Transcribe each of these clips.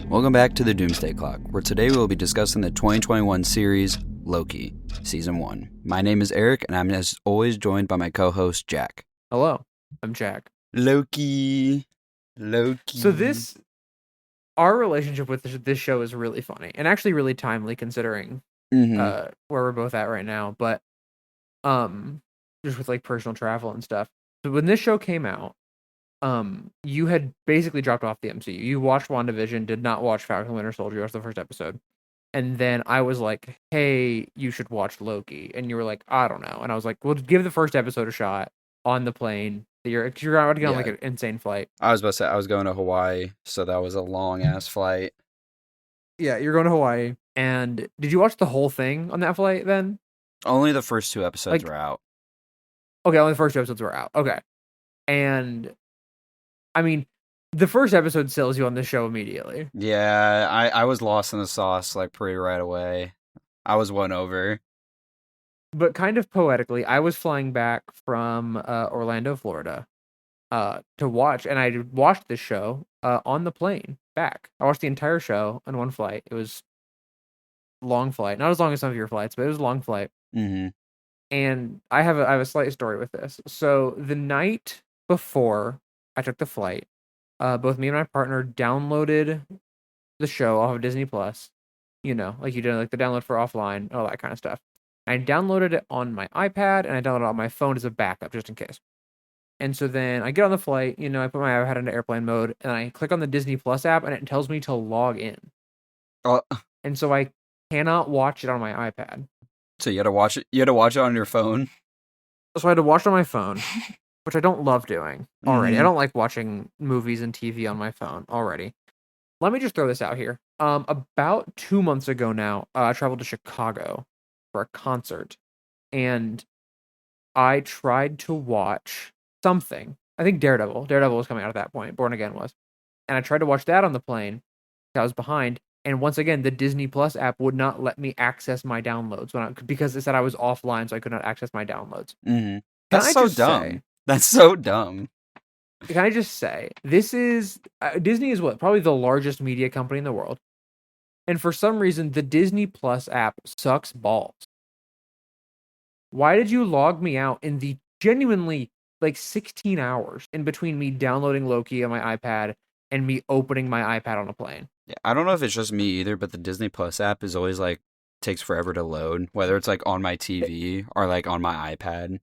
Welcome back to the Doomsday Clock, where today we will be discussing the 2021 series, Loki Season One. My name is Eric, and I'm as always joined by my co-host, Jack. Hello, I'm Jack. Loki. So our relationship with this show is really funny, and actually really timely considering where we're both at right now, but just with like personal travel and stuff. So when this show came out, you had basically dropped off the MCU. You watched WandaVision, did not watch Falcon and Winter Soldier. You watched the first episode. And then I was like, hey, you should watch Loki. And you were like, I don't know. And I was like, well, give the first episode a shot on the plane. You're about to get on like an insane flight. I was about to say, I was going to Hawaii, so that was a long-ass flight. Yeah, you're going to Hawaii. And did you watch the whole thing on that flight then? Only the first two episodes were out. Okay, only the first two episodes were out. Okay. And I mean, the first episode sells you on the show immediately. Yeah, I was lost in the sauce like pretty right away. I was won over. But kind of poetically, I was flying back from Orlando, Florida, to watch, and I watched this show on the plane back. I watched the entire show on one flight. It was a long flight, not as long as some of your flights, but it was a long flight. Mm-hmm. And I have a slight story with this. So the night before I took the flight, both me and my partner downloaded the show off of Disney Plus. You know, like you did, like the download for offline, all that kind of stuff. I downloaded it on my iPad and I downloaded it on my phone as a backup, just in case. And so then I get on the flight, you know, I put my iPad into airplane mode and I click on the Disney Plus app and it tells me to log in. And so I cannot watch it on my iPad. So you had to watch it. You had to watch it on your phone. So I had to watch it on my phone, which I don't love doing already. I don't like watching movies and TV on my phone already. Let me just throw this out here. About 2 months ago now, I traveled to Chicago for a concert, and I tried to watch something. I think Daredevil. Daredevil was coming out at that point. Born Again was. And I tried to watch that on the plane. I was behind. And once again, the Disney Plus app would not let me access my downloads because it said I was offline, so I could not access my downloads. Mm-hmm. That's so dumb. That's so dumb. Can I just say, this is Disney is probably the largest media company in the world, and for some reason, the Disney Plus app sucks balls. Why did you log me out in the genuinely like 16 hours in between me downloading Loki on my iPad and me opening my iPad on a plane? Yeah, I don't know if it's just me either, but the Disney Plus app is always like takes forever to load, whether it's like on my TV or like on my iPad.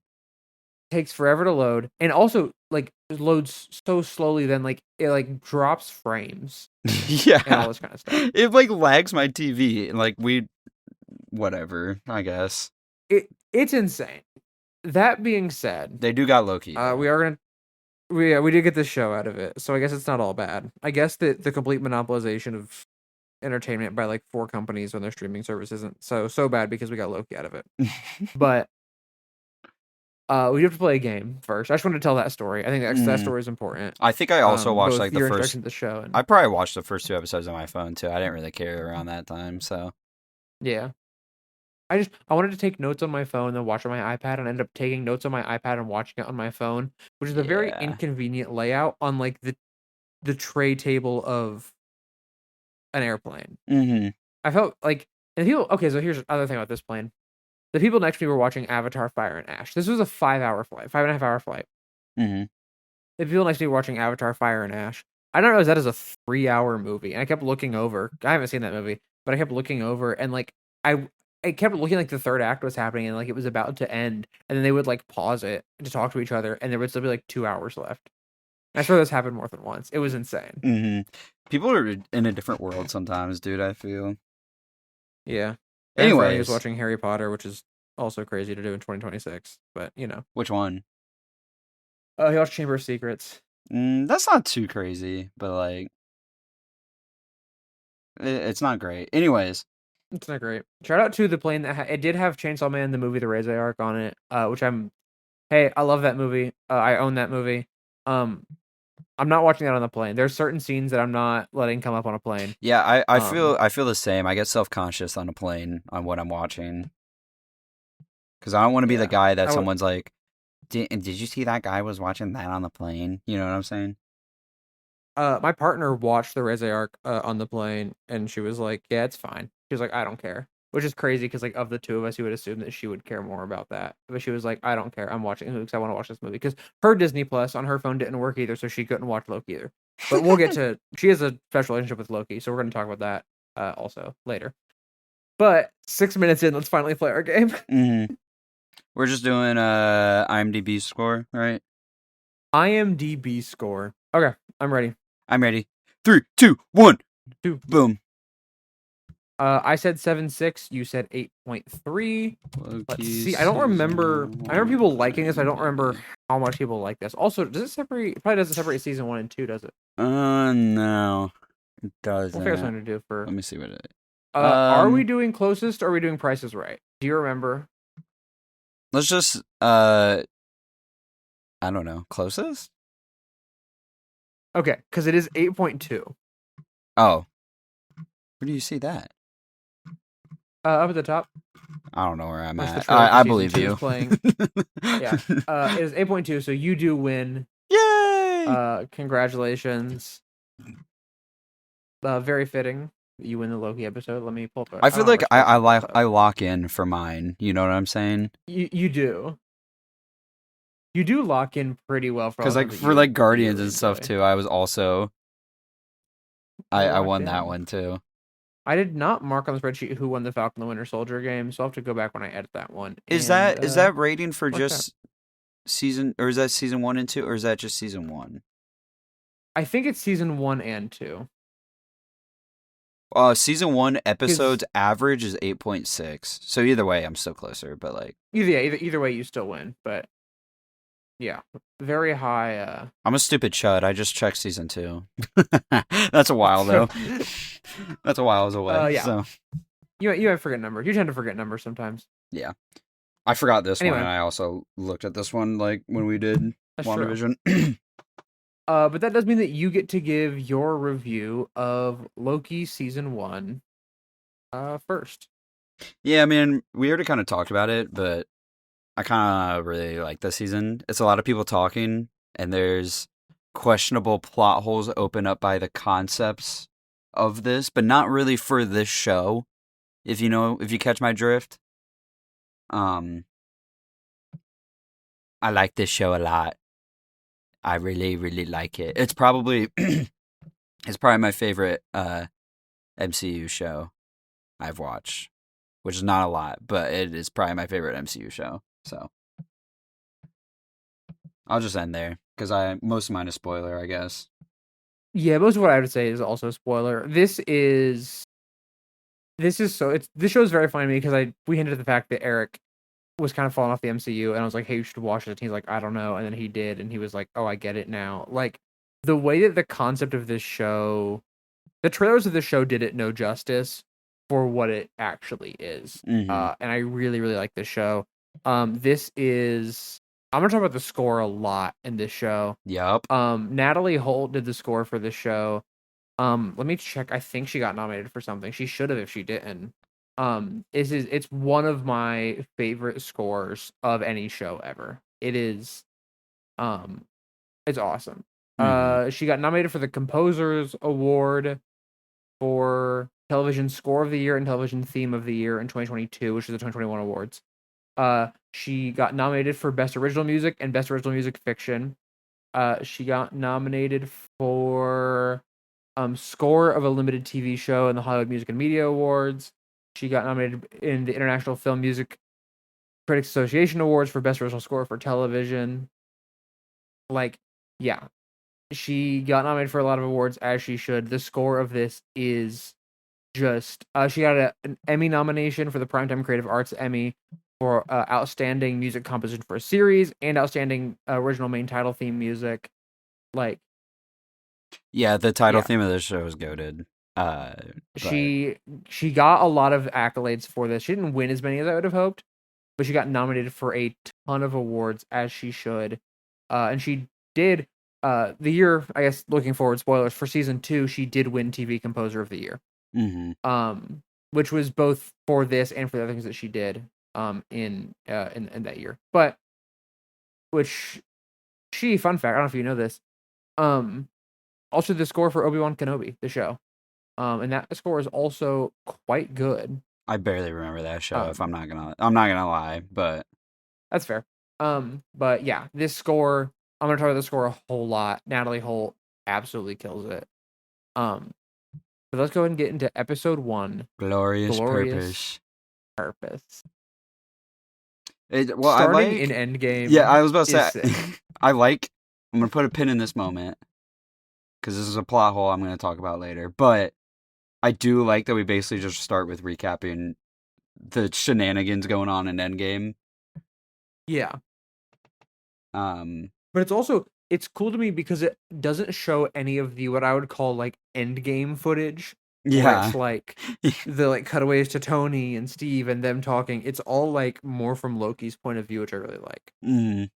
Takes forever to load, and also like it loads so slowly. Then like it like drops frames, yeah, and all this kind of stuff. It like lags my TV, and like whatever. I guess it's insane. That being said, they do got Loki. We did get this show out of it, so I guess it's not all bad. I guess that the complete monopolization of entertainment by like 4 companies on their streaming service isn't so bad because we got Loki out of it. But we have to play a game first. I just wanted to tell that story. I think that story is important. I think I also watched like the first. The show. I probably watched the first 2 episodes on my phone too. I didn't really care around that time, so yeah. I wanted to take notes on my phone, then watch on my iPad, and ended up taking notes on my iPad and watching it on my phone, which is a very inconvenient layout on like the tray table of an airplane. Mm-hmm. I felt like, and people. Okay, so here's another thing about this plane. The people next to me were watching Avatar: Fire and Ash. This was a 5-hour flight, 5.5-hour flight. Mm-hmm. The people next to me were watching Avatar: Fire and Ash. I don't know if that is a 3-hour movie, and I kept looking over. I haven't seen that movie, but I kept looking over, and like I kept looking like the third act was happening, and like it was about to end, and then they would like pause it to talk to each other, and there would still be like 2 hours left. I swear this happened more than once. It was insane. Mm-hmm. People are in a different world sometimes, dude. I feel. Yeah. Anyway, he was watching Harry Potter, which is also crazy to do in 2026, but you know. Which one? He watched Chamber of Secrets. That's not too crazy, but like, it's not great. Anyways. It's not great. Shout out to the plane that it did have Chainsaw Man, the movie, the Reze arc on it, which hey, I love that movie. I own that movie. I'm not watching that on the plane. There's certain scenes that I'm not letting come up on a plane. Yeah, I feel the same. I get self-conscious on a plane on what I'm watching. Because I don't want to be the guy that someone's like, did you see that guy was watching that on the plane? You know what I'm saying? My partner watched the Reze arc on the plane, and she was like, "Yeah, it's fine." She was like, "I don't care," which is crazy because like of the two of us, you would assume that she would care more about that. But she was like, "I don't care. I'm watching it because I want to watch this movie." Because her Disney Plus on her phone didn't work either, so she couldn't watch Loki either. But we'll get to. She has a special relationship with Loki, so we're going to talk about that also later. But 6 minutes in, let's finally play our game. Mm-hmm. We're just doing IMDb score, right? IMDb score. Okay, I'm ready. I'm ready. 3, 2, 1. 2. Boom. I said 7.6. You said 8.3. Let's see. I don't Season remember. I remember people liking this. I don't remember One. how much people like this. Also, does it separate? It probably doesn't separate season 1 and 2, does it? No, it doesn't. We'll figure out something to do for. Let me see what it. Are we doing closest or are we doing prices right? Do you remember? Let's just I don't know, closest. Okay, because it is 8.2. Oh, where do you see that? Up at the top. I don't know where I'm Where's the at. trailer for I season believe 2 you. is playing. Yeah. It is 8.2. So you do win. Yay! Congratulations. Very fitting that you win the Loki episode. Let me pull up. I feel like I lock in for mine. You know what I'm saying? You do. You do lock in pretty well for Because like for like Guardians and stuff too. I was also I won that one too. I did not mark on the spreadsheet who won the Falcon the Winter Soldier game, so I'll have to go back when I edit that one. Is that rating for just season, or is that season 1 and 2, or is that just season 1? I think it's season 1 and 2. Season 1 episodes average is 8.6. So either way, I'm still closer. But like either way, you still win. But yeah, very high. I'm a stupid chud. I just checked season 2. That's a while though. That's a while away. Yeah. So you have forget numbers. You tend to forget numbers sometimes. Yeah, I forgot this Anyway. one, and I also looked at this one like when we did WandaVision. But that does mean that you get to give your review of Loki Season 1 first. Yeah, I mean, we already kind of talked about it, but I kind of really like this season. It's a lot of people talking, and there's questionable plot holes open up by the concepts of this, but not really for this show, if you catch my drift. I like this show a lot. I really, really like it. It's probably my favorite MCU show I've watched, which is not a lot, but it is probably my favorite MCU show. So I'll just end there because most of mine is spoiler, I guess. Yeah, most of what I would say is also spoiler. This show is very funny to me because we hinted at the fact that Eric was kind of falling off the MCU, and I was like, "Hey, you should watch it." And he's like, "I don't know," and then he did, and he was like, "Oh, I get it now." Like the way that the concept of this show, the trailers of the show did it no justice for what it actually is. Mm-hmm. And I really, really like this show. I'm gonna talk about the score a lot in this show. Yep. Natalie Holt did the score for this show. Let me check. I think she got nominated for something. She should have if she didn't. It's one of my favorite scores of any show ever. It is, it's awesome. Mm-hmm. She got nominated for the Composers Award for Television Score of the Year and Television Theme of the Year in 2022, which is the 2021 awards. She got nominated for Best Original Music and Best Original Music Fiction. She got nominated for Score of a Limited TV Show in the Hollywood Music and Media Awards. She got nominated in the International Film Music Critics Association Awards for Best Original Score for Television. Like, yeah. She got nominated for a lot of awards, as she should. The score of this is just... she got an Emmy nomination for the Primetime Creative Arts Emmy for Outstanding Music Composition for a Series and Outstanding Original Main Title Theme Music. Like... Yeah, the title theme of this show is goated. She got a lot of accolades for this. She didn't win as many as I would have hoped, but she got nominated for a ton of awards, as she should. And she did the year, I guess, looking forward, spoilers, for season 2, she did win TV Composer of the Year. Mm-hmm. Which was both for this and for the other things that she did in that year. But fun fact, I don't know if you know this, Also, the score for Obi-Wan Kenobi, the show. And that score is also quite good. I barely remember that show. If Um, I'm not gonna lie, but that's fair. But yeah, this score, I'm gonna talk about the score a whole lot. Natalie Holt absolutely kills it. Um, but let's go ahead and get into episode 1, glorious Glorious purpose. Purpose. Well, I Starting in like. Endgame, Yeah, I was about to is say. sick. I like. I'm gonna put a pin in this moment because this is a plot hole I'm gonna talk about later. But I do like that we basically just start with recapping the shenanigans going on in Endgame. Yeah, Um, but it's cool to me because it doesn't show any of the what I would call like Endgame footage, where yeah. it's like the like cutaways to Tony and Steve and them talking. It's all like more from Loki's point of view, which I really like. Mm.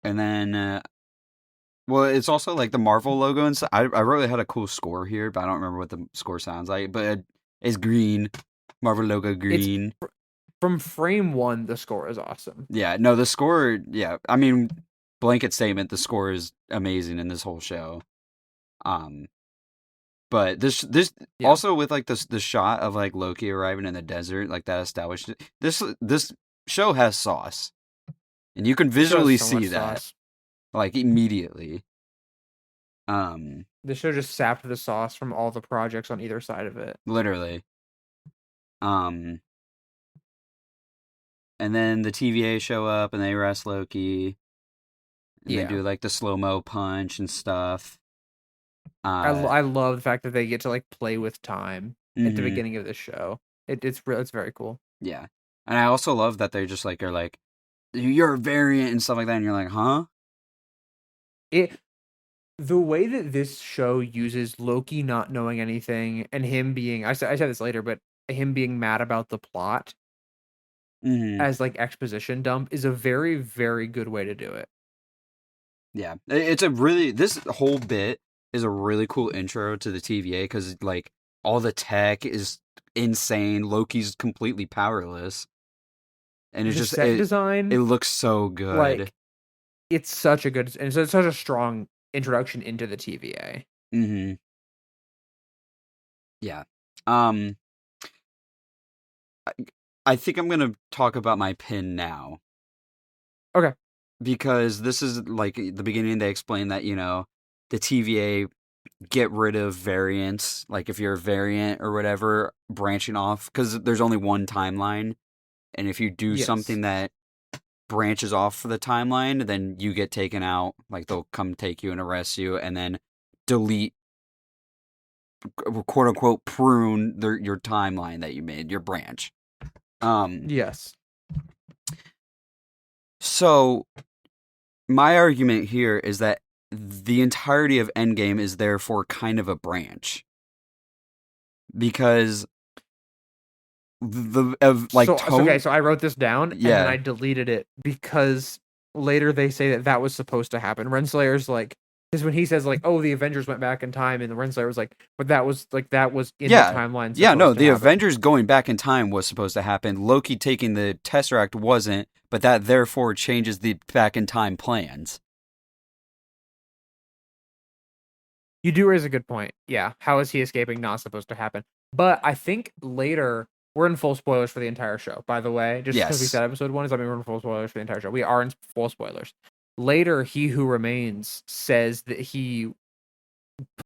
And then, well, it's also like the Marvel logo and stuff. I really had a cool score here, but I don't remember what the score sounds like. But it's green, Marvel logo It's green. from frame 1, the score is awesome. Yeah, no, the score. Yeah, I mean, blanket statement. The score is amazing in this whole show. Um, but this Yeah, also with like the shot of like Loki arriving in the desert, like that established this show has sauce, and you can the show has visually so much see that sauce. like immediately. Um, The show just sapped the sauce from all the projects on either side of it. literally. Um, and then the TVA show up and they arrest Loki, and they Yeah, do like the slow mo punch and stuff. I love the fact that they get to like play with time at the Mhm, beginning of this show. It's very cool. yeah, and I also love that they just like are like, you're a variant and stuff like that, and you're like, huh? It The way that this show uses Loki not knowing anything and him being I said this later, but him being mad about the plot Hmm. as like exposition dump is a very, very good way to do it. Yeah, it's a really this whole bit is a really cool intro to the TVA because like all the tech is insane. Loki's completely powerless, and The set it design, looks so good. like it's such a good and it's such a strong introduction into the TVA. Hmm. Yeah. Um, I, I think I'm gonna talk about my pin now Okay. because this is like the beginning. They explain that the TVA get rid of variants, like if you're a variant or whatever, branching off because there's only one timeline, and if you do Yes. something that branches off the timeline, then you get taken out. Like they'll come take you and arrest you, and then delete, quote unquote, prune your timeline that you made, your branch. Um, Yes. so my argument here is that the entirety of Endgame is therefore kind of a branch because the of like Okay, tone. so I wrote this down and then Yeah, I deleted it because later they say that that was supposed to happen. Renslayer's like, because when he says like, "Oh, the Avengers went back in time," and the Renslayer was like, "But that was in the yeah, timeline yeah. No, supposed to the happen." Avengers going back in time was supposed to happen. Loki taking the Tesseract wasn't, but that therefore changes the back in time plans. You do raise a good point. Yeah, how is he escaping? Not supposed to happen. But I think later we're in full spoilers for the entire show. By the way, just because we Yes. said episode 1 is, I mean, we're in full spoilers for the entire show. We are in full spoilers. Later, He Who Remains says that he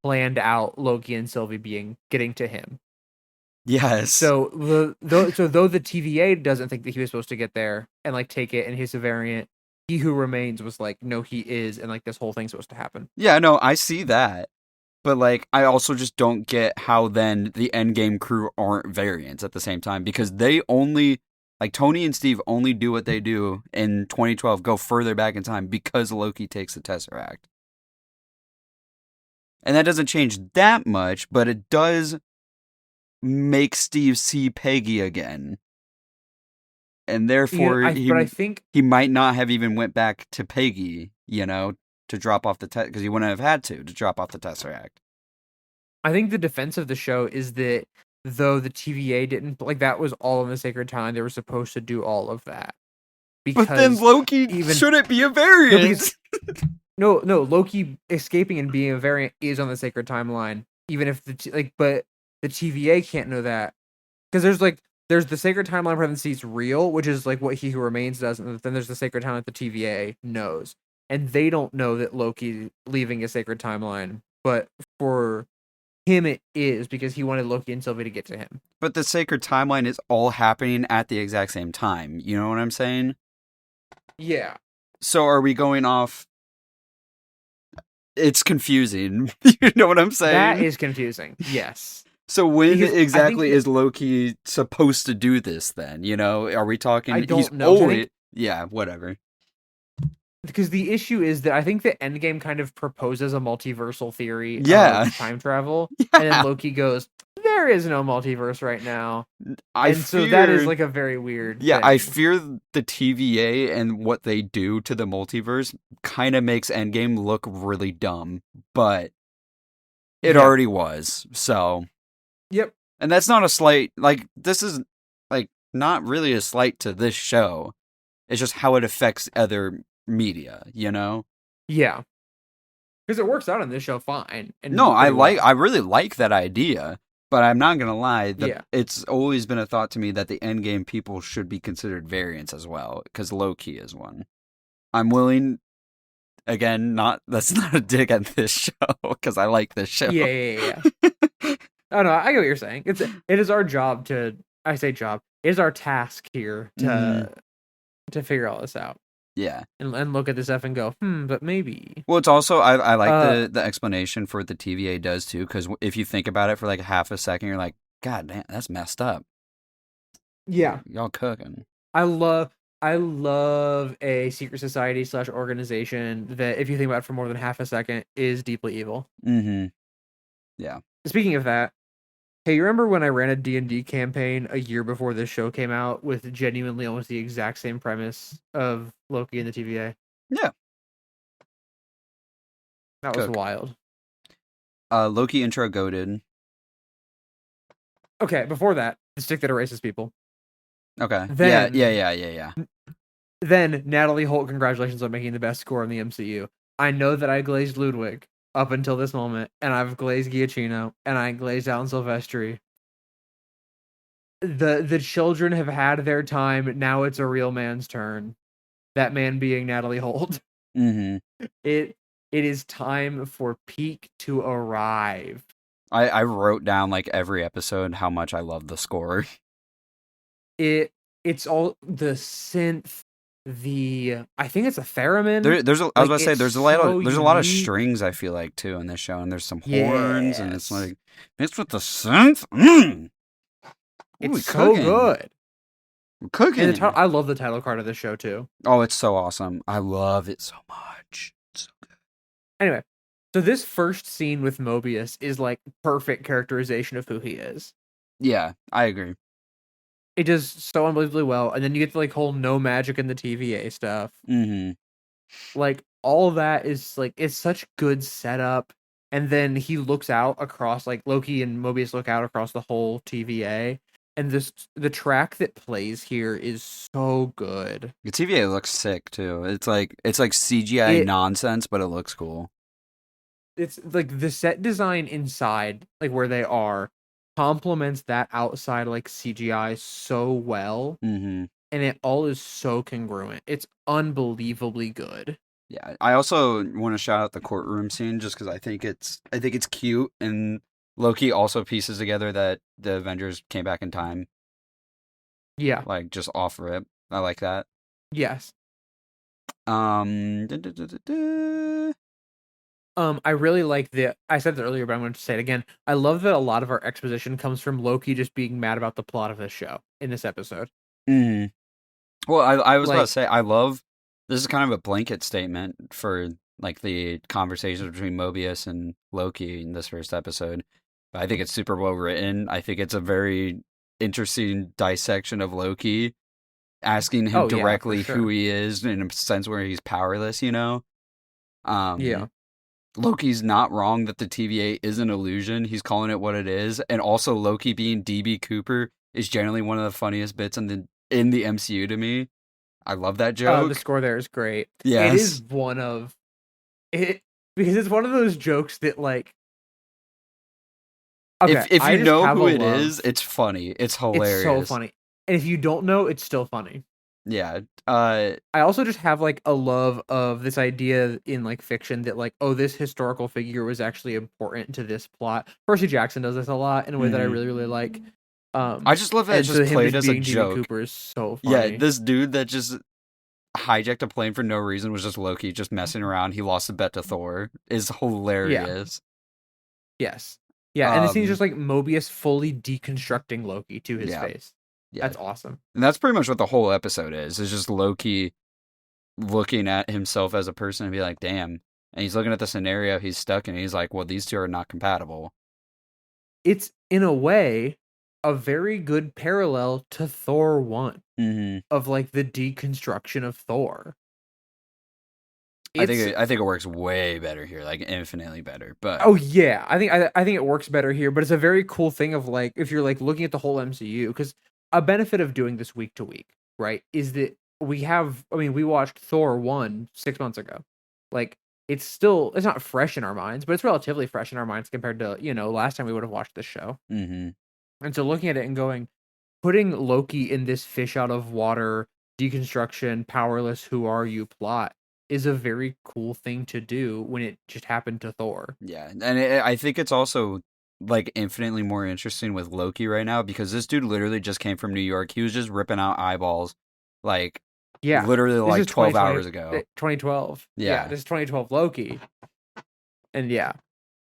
planned out Loki and Sylvie getting to him. Yes. So though the TVA doesn't think that he was supposed to get there and like take it and he's a variant, He Who Remains was like, no, he is, and like this whole thing's supposed to happen. Yeah, no, I see that. But like I also just don't get how then the Endgame crew aren't variants at the same time because they only like Tony and Steve only do what they do in 2012, go further back in time because Loki takes the Tesseract. And that doesn't change that much, but it does make Steve see Peggy again. And therefore But I think he might not have even went back to Peggy, to drop off the because he wouldn't have had to drop off the Tesseract. the defense of the show is that though the TVA didn't like that was all in the sacred time, they were supposed to do all of that But then because Loki even shouldn't be a no because variant. no, Loki escaping and being a variant is on the sacred timeline, even if but the TVA can't know that because there's the sacred timeline parentheses real, which is like what He Who Remains does, and then there's the sacred timeline that the TVA knows, and they don't know that Loki leaving a sacred timeline, but for him it is because he wanted Loki and Sylvie to get to him. But the sacred timeline is all happening at the exact same time. You know what I'm saying? Yeah. So are we going off? It's confusing. You know what I'm saying? That is confusing. Yes. So when Because exactly is Loki supposed to do this then? You know, are we talking I don't he's know. always yeah, whatever. Because the issue is that I think the Endgame kind of proposes a multiversal theory of time travel, and then Loki goes, "There is no multiverse right now," so that is like a very weird. Yeah, thing. I fear the TVA and what they do to the multiverse kind of makes Endgame look really dumb, but it already was. So, yep. And that's not a slight. Like this is like not really a slight to this show. It's just how it affects other media, you know? Yeah. Because it works out on this show fine. And no, I really like that idea, but I'm not gonna lie. It's always been a thought to me that the Endgame people should be considered variants as well, because Loki is one. I'm willing. Again, that's not a dig at this show because I like this show. Yeah. Oh no, I get what you're saying. It is our job to. I say job. It is our task here to figure all this out. Yeah. And look at this stuff and go, but maybe. Well, it's also, I like the explanation for what the TVA does, too, because if you think about it for like half a second, you're like, God damn, that's messed up. Yeah. Y'all cooking. I love a secret society / organization that, if you think about it for more than half a second, is deeply evil. Mm-hmm. Yeah. Speaking of that, hey, you remember when I ran a D&D campaign a year before this show came out with genuinely almost the exact same premise of Loki and the TVA? Yeah. That was wild. Loki intro goated. Okay, before that, the stick that erases people. Okay. Then, yeah. Then, Natalie Holt, congratulations on making the best score in the MCU. I know that I glazed Ludwig up until this moment, and I've glazed Giacchino, and I glazed Alan Silvestri. The children have had their time. Now it's a real man's turn. That man being Natalie Holt. Mm-hmm. It is time for peak to arrive. I wrote down like every episode how much I love the score. It's all the synth. I think it's a theremin. I was about to say there's a lot of strings. I feel like too in this show, and there's some horns, and it's like mixed with the synth. It's so good. We're cooking. And I love the title card of this show too. Oh, it's so awesome! I love it so much. It's so good. Anyway, so this first scene with Mobius is like perfect characterization of who he is. Yeah, I agree. It does so unbelievably well, and then you get the like whole no magic in the TVA stuff. Mm-hmm. Like all that is like it's such good setup, and then he looks out across like Loki and Mobius look out across the whole TVA, and the track that plays here is so good. The TVA looks sick too. It's like CGI nonsense, but it looks cool. It's like the set design inside, like where they are, complements that outside like CGI so well, and it all is so congruent. It's unbelievably good. Yeah, I also want to shout out the courtroom scene just because I think it's cute, and Loki also pieces together that the Avengers came back in time. Yeah, like just off rip. I like that. Yes. I really like I said it earlier, but I'm going to say it again. I love that a lot of our exposition comes from Loki just being mad about the plot of this show in this episode. Mm. Well, I was about to say, I love, this is kind of a blanket statement for like the conversations between Mobius and Loki in this first episode. But I think it's super well written. I think it's a very interesting dissection of Loki, asking him directly who he is in a sense where he's powerless, you know? Yeah. Loki's not wrong that the TVA is an illusion. He's calling it what it is. And also Loki being DB Cooper is generally one of the funniest bits in the MCU to me. I love that joke. The score there is great. Yes. It is one of it because it's one of those jokes that like okay, If I you just know have a who it is, love. it's funny. It's It's so hilarious. funny. And if you don't know, it's still funny. Yeah. I also just have like a love of this idea in like fiction that like, oh, this historical figure was actually important to this plot. Percy Jackson does this a lot in a way that I mhm. really, really like. I just love that it's And just so him played just as a being DB joke. Cooper is so Yeah, funny. this dude that just hijacked a plane for no reason was just Loki just messing around. He lost a bet to Thor. Is Yeah. hilarious. Yes. Yeah, and the scene's Um just like Mobius fully deconstructing Loki to his yeah, face. yeah. That's awesome. And that's pretty much what the whole episode is. It's just Loki looking at himself as a person and be like, damn. And he's looking at the scenario he's stuck in and he's like, well, these two are not compatible. It's in a way a very good parallel to Thor 1 Mhm. of like the deconstruction of Thor. It's I think it works way better here, like infinitely better. But oh yeah, I think it works better here, but it's a very cool thing of like if you're like looking at the whole MCU because a benefit of doing this week to week, right, is that we have. I mean, we watched Thor 1 6 months ago, like it's not fresh in our minds, but it's relatively fresh in our minds compared to last time we would have watched this show. mhm. And so looking at it and going, putting Loki in this fish out of water, deconstruction, powerless, who are you plot is a very cool thing to do when it just happened to Thor. Yeah, and I think it's also like infinitely more interesting with Loki right now because this dude literally just came from New York. He was just ripping out eyeballs like Yeah. literally This like is 12 2020, hours ago. 2012. Yeah, Yeah. this is 2012 Loki. And yeah.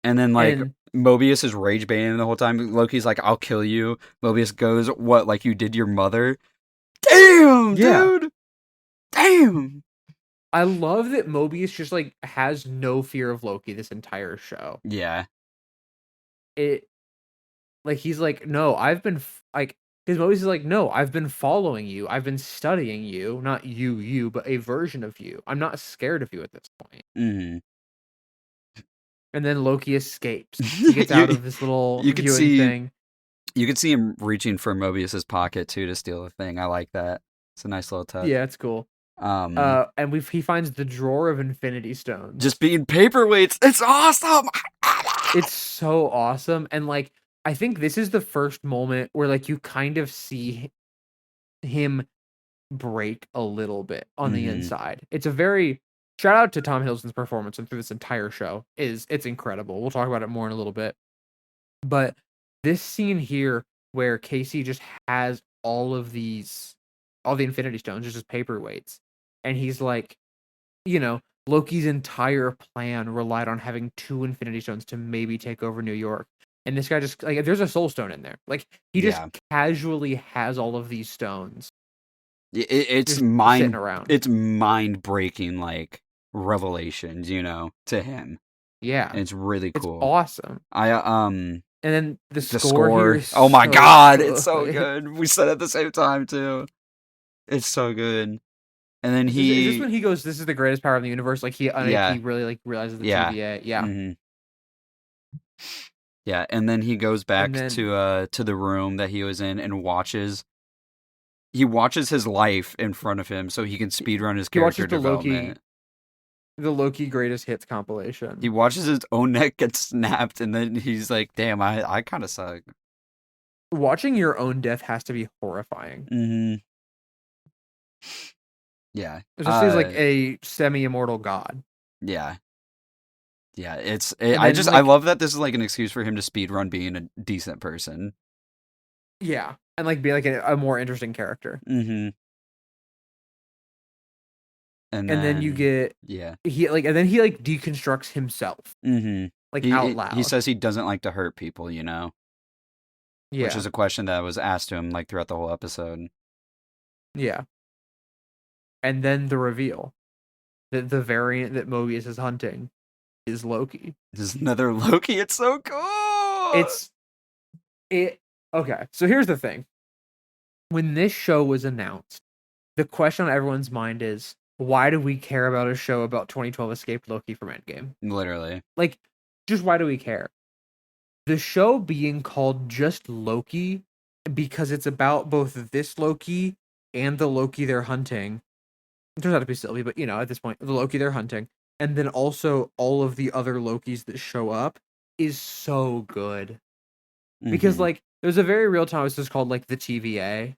And then like And Mobius is rage baiting the whole time. Loki's like, "I'll kill you." Mobius goes, "What? Like you did your mother?" Damn, yeah, dude. Damn. I love that Mobius just like has no fear of Loki this entire show. Yeah. It like he's like, "No, I've been like because Mobius is like, "No, I've been following you. I've been studying you, not you, but a version of you. I'm not scared of you at this point." Mhm. And then Loki escapes. He gets out you of this little you could viewing see thing. him reaching for Mobius's pocket too to steal the thing. I like that. It's a nice little touch. Yeah, it's cool. Um And he finds the drawer of Infinity Stones. just being paperweights. It's awesome. It's so awesome, and like I think this is the first moment where like you kind of see him break a little bit on the Mhm. inside. It's a very shout out to Tom Hiddleston's performance and through this entire show it's incredible. We'll talk about it more in a little bit. But this scene here where Casey just has all the Infinity Stones, just paperweights, and he's like, Loki's entire plan relied on having two Infinity Stones to maybe take over New York. And this guy just like there's a soul stone in there. Like he just Yeah. casually has all of these stones It's just sitting around. it's mind breaking like revelations, to him. Yeah. And it's really It's cool. awesome. I And then the the score here score. is Oh my so god, it's so good. good. We said it at the same time too. It's so good. And then Is this when he goes, "This is the greatest power in the universe"? Like he yeah, really like realizes the yeah. TVA. Yeah. Mhm. Yeah, and then he goes And back then to the room that he was in and watches his life in front of him so he can speedrun his he character watches development. the Loki greatest hits He compilation. watches his own neck get snapped and then he's like, "Damn, I kind of suck." Watching your own death has to be horrifying. Mhm. Yeah. Especially as like a semi-immortal god. Yeah. Yeah, And then I like love that this is like an excuse for him to speedrun being a decent person. yeah, and like be like a more interesting character. Mhm. And And then you then get yeah. and then he like deconstructs himself Mhm. like out He loud. says he doesn't like to hurt people, which Yeah. is a question that was asked to him like throughout the whole episode. Yeah. And then the reveal that the variant that Mobius is hunting is Loki. This is another Loki. It's so cool. It's it okay. So here's the thing. When this show was announced, the question on everyone's mind is why do we care about a show about 2012 escaped Loki from Endgame? Literally. Like just why do we care? The show being called just Loki because it's about both this Loki and the Loki they're hunting. It turns out to be Sylvie, but at this point, the Loki they're hunting. and then also all of the other Lokis that show up is so good. Because Mm-hmm. like there's a very real time it's just called like the TVA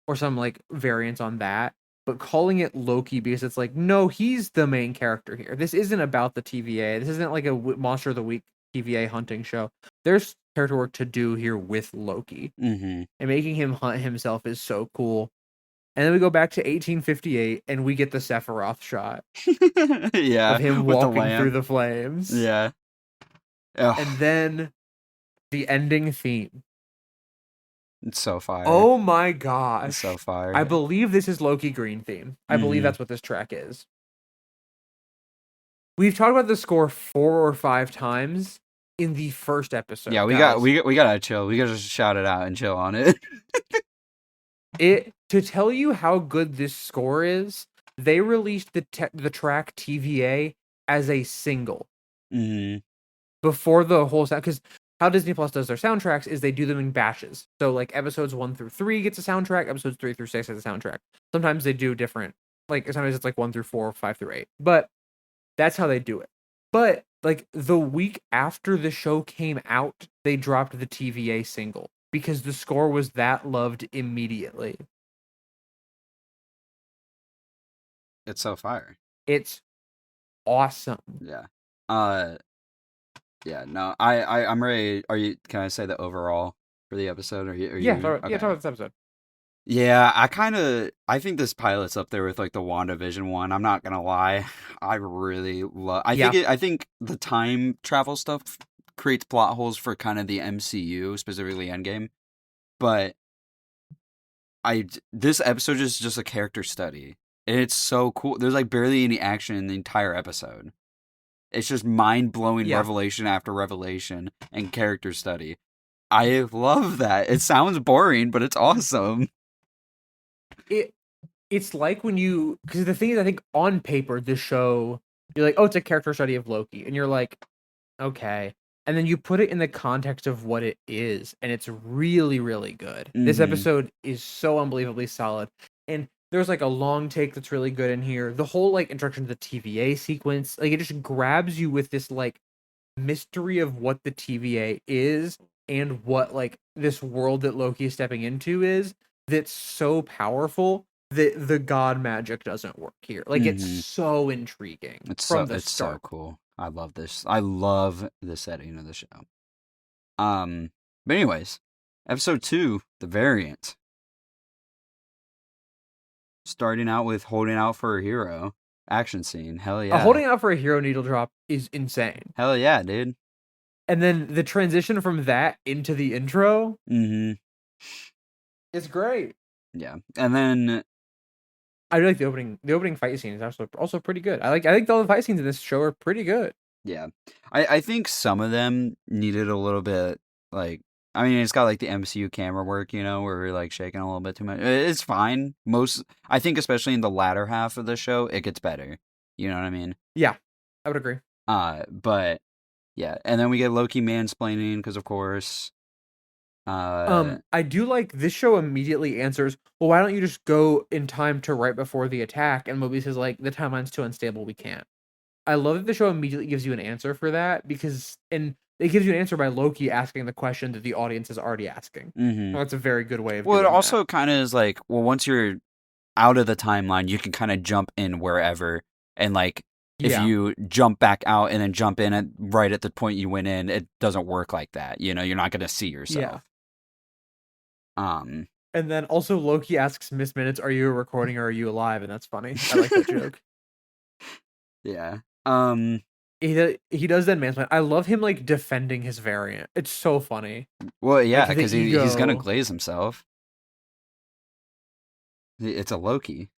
or some like variant on that, but calling it Loki because it's like no, he's the main character here. This isn't about the TVA. This isn't like a Monster of the Week TVA hunting show. There's character work to do here with Loki, Mm-hmm. and making him hunt himself is so cool. And then we go back to 1858 and we get the Sephiroth shot Yeah, of him with the walking through lamp. the flames. Yeah. Oh, And then the ending theme. it's so fire. Oh my It's so gosh. I fire. believe this is Loki Green theme. I believe Mm-hmm. that's what this track is. We've talked about the score 4 or 5 times in the first Yeah, episode, guys. we gotta chill. We gotta just shout it out and chill on it. It to tell you how good this score is, they released the track TVA as a single Mm-hmm. before the whole sound, because how Disney Plus does their soundtracks is they do them in batches. So like episodes 1 through 3 gets a soundtrack, episodes 3 through 6 has a soundtrack. Sometimes they do different, like sometimes it's like 1 through 4, 5 through 8. But that's how they do it. But like the week after the show came out, they dropped the TVA single because the score was that loved immediately. It's so fire. It's awesome. Yeah. Uh. Yeah. No. I'm ready. Are you? Can I say the overall for the episode? Are Yeah, you? yeah, Okay. talk about this episode. Yeah. I think this pilot's up there with like the WandaVision one. I'm not gonna lie. I really love. Yeah. I think the time travel stuff creates plot holes for kind of the MCU, specifically Endgame. But this episode is just a character study. And it's so cool. There's like barely any action in the entire episode. It's just mind blowing Yeah. revelation after revelation and character study. I love that. It sounds boring, but it's awesome. It's like when you, because the thing is, I think on paper this show, you're like, oh, it's a character study of Loki, and you're like, okay, and then you put it in the context of what it is, and it's really, really good. This Mm-hmm. episode is so unbelievably solid, and there's like a long take that's really good in here. The whole like introduction to the TVA sequence, like it just grabs you with this like mystery of what the TVA is and what like this world that Loki is stepping into is, that's so powerful that the god magic doesn't work here. Like it's Mm-hmm. so intriguing from the It's so start. cool. I love this. I love the setting of the show. But anyways, episode 2, the variant. Starting out with holding out for a hero. Action scene. Hell yeah. Holding out for a hero needle drop is insane. Hell yeah, dude. And then the transition from that into the intro Mm-hmm. is great. Yeah. And then I really like the opening fight scene is also pretty good. I think all the fight scenes in this show are pretty good. yeah. I think some of them needed a little bit like I mean it's got like the MCU camera work, you know, where we're like shaking a little bit too much. It's fine. I think especially in the latter half of the show, it gets better. You know what I mean? Yeah, I would agree. But yeah, and then we get Loki mansplaining because of course. I do like this show immediately answers, well, why don't you just go in time to right before the attack? And Moby says, like, the timeline's too unstable, we can't. I love that the show immediately gives you an answer for that and it gives you an answer by Loki asking the question that the audience is already asking. Mm-hmm. Well, that's a very good way of Well, it doing also that. kind of is like, well, once you're out of the timeline, you can kind of jump in wherever, and like if you jump back out and then jump in right at the point you went in, it doesn't work like that. You know, you're not gonna see yourself. And then also Loki asks Miss Minutes, "Are you a recording or are you alive?" And that's funny. I like that joke. Yeah. He does that mansplain. I love him like defending his variant. It's so funny. Well, yeah, Like, the because he's gonna ego. glaze himself. It's a Loki.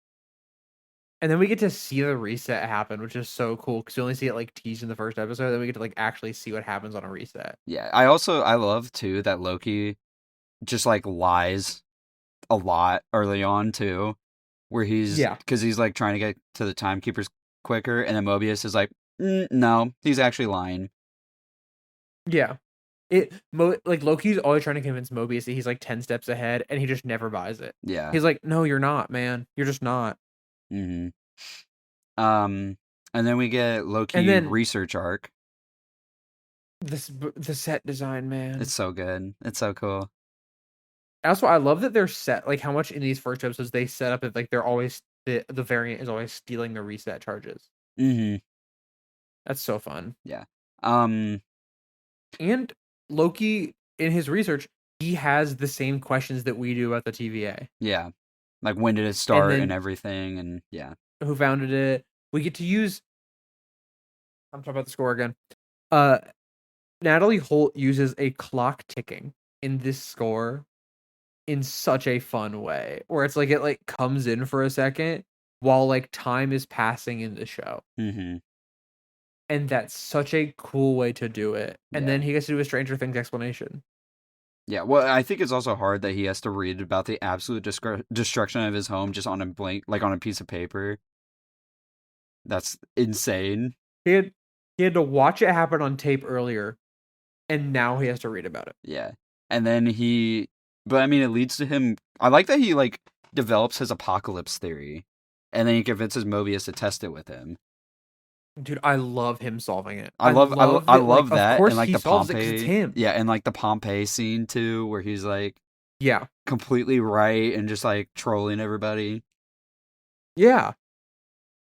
And then we get to see the reset happen, which is so cool because you only see it like teased in the first episode. Then we get to like actually see what happens on a reset. Yeah. I love too that Loki just like lies a lot early on too, where because he's like trying to get to the timekeepers quicker, and then Mobius is like, no, he's actually lying. Yeah, like Loki's always trying to convince Mobius that he's like 10 steps ahead, and he just never buys it. Yeah. He's like, no, you're not, man. You're just not. Mm-hmm. And then we get And Loki then research arc. the set design, man. It's so good. It's so cool. Also, I love that they're set like how much in these first episodes they set up it like they're always the variant is always stealing the reset charges. Mm-hmm. That's so fun. Yeah. Um. And Loki, in his research, he has the same questions that we do about the TVA. Yeah. Like when did it And start and then everything, and yeah. who founded it? We get to use. I'm talking about the score again. Uh, Natalie Holt uses a clock ticking in this score in such a fun way, where it's like it like comes in for a second while like time is passing in the show. Mm-hmm. And that's such a cool way to do it. And Yeah. then he gets to do a Stranger Things explanation. Yeah. Well, I think it's also hard that he has to read about the absolute destruction of his home just on a blank, like on a piece of paper. That's insane. He had he had to watch it happen on tape earlier, and now he has to read about it. Yeah. And then but I mean, it leads to him. I like that he like develops his apocalypse theory, and then he convinces Mobius to test it with him. Dude, I love him solving it. I love I that, like, love of that, and course like he the solves it because it's Pompeii, him. yeah, and like the Pompeii scene too, where he's like Yeah. completely right and just like trolling everybody. Yeah.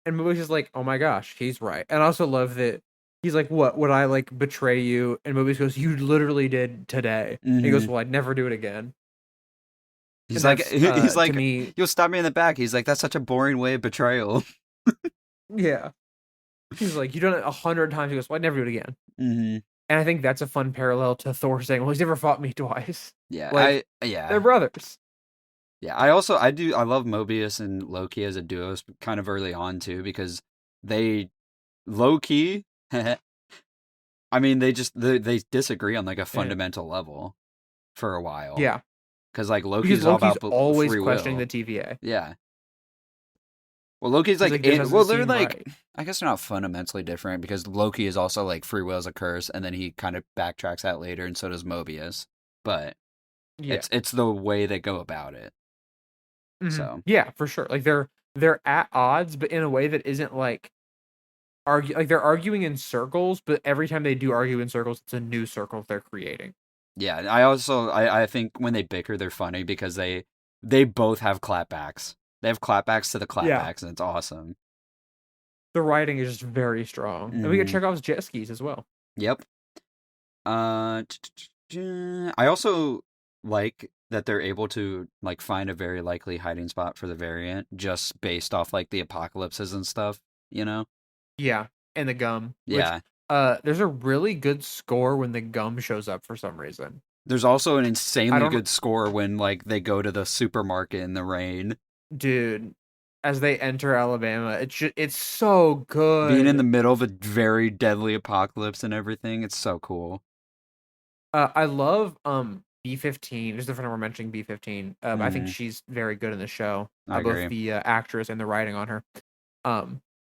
And Mobius is like, oh my gosh, he's right. And I also love that he's like, what, would I like betray you? And Mobius goes, you literally did today. And he goes, Mm-hmm. well, I'd never do it again. He's And like that's he's to like, me, you'll stab me in the back. He's like, that's such a boring way of betrayal. yeah. He's like, you done it 100 times. He goes, well, I'd never do it again. Mm-hmm. And I think that's a fun parallel to Thor saying, well, he's never fought me twice. Yeah, Like, they're brothers. Yeah, I love Mobius and Loki as a duo kind of early on too, because they low key I mean they disagree on like a Yeah. fundamental level for a while. Yeah. Cuz like Because Loki's all Loki's about always free questioning will. the TVA. Yeah. Well, Loki's He's like like, this doesn't they're seem like right. I guess they're not fundamentally different because Loki is also like free will is a curse, and then he kind of backtracks that later, and so does Mobius. But Yeah. it's the way they go about it. Mm-hmm. So Yeah, for sure. Like they're at odds, but in a way that isn't like they're arguing in circles, but every time they do argue in circles, it's a new circle they're creating. yeah, I think when they bicker, they're funny because they both have clapbacks. They have clapbacks to the Yeah. clapbacks, and it's awesome. The writing is just very strong. And we get Chekhov's jet skis as well. Yep. I also like that they're able to like find a very likely hiding spot for the variant just based off like the apocalypses and stuff, you know? Yeah. And the gum. Which Yeah. there's a really good score when the gum shows up for some reason. There's also an I insanely don't good score when like they go to the supermarket in the rain. Dude, as they enter Alabama, it's so good. Being in the middle of a very deadly apocalypse and everything, it's so cool. I love B-15. There's a different we're mentioning B-15. I think Mhm. she's very good in the show. I Both agree. the actress and the writing on her.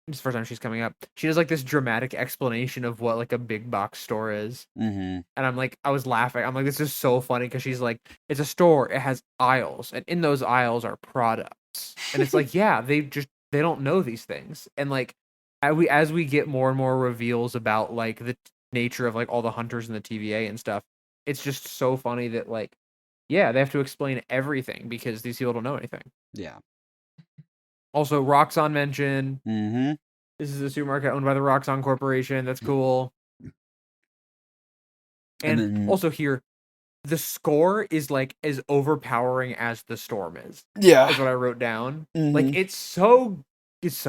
It's the first time she's coming up. She does like this dramatic explanation of what like a big box store is. Mm-hmm. And I'm like, I was laughing. I'm like, this is so funny because she's like, it's a store. It has aisles, and in those aisles are products. And it's like, yeah, they don't know these things. And like, as we get more and more reveals about like the nature of like all the hunters and the TVA and stuff, it's just so funny that like, yeah, they have to explain everything because these people don't know anything. Yeah. Also, Roxxon mention. Mm-hmm. This is a supermarket owned by the Roxxon Corporation. That's cool. And And then also here, the score is like as overpowering as the storm is. yeah. Is what I wrote down. Mm-hmm. Like it's so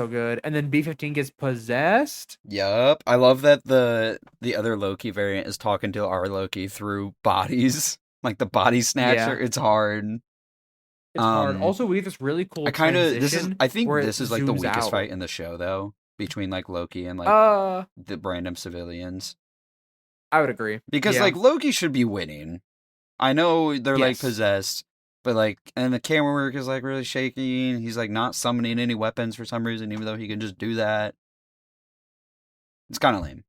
good. And then B-15 gets possessed. Yup. I love that the other Loki variant is talking to our Loki through bodies. Like the body snatcher. Yeah. It's hard. It's hard. Also, we have this really cool transition. I think where this it is like the zooms weakest out. fight in the show though, between like Loki and like the random civilians. I would agree. Because like Loki should be winning. I know they're like possessed, but like and the camera work is like really shaky and he's like not summoning any weapons for some reason, even though he can just do that. It's kinda lame.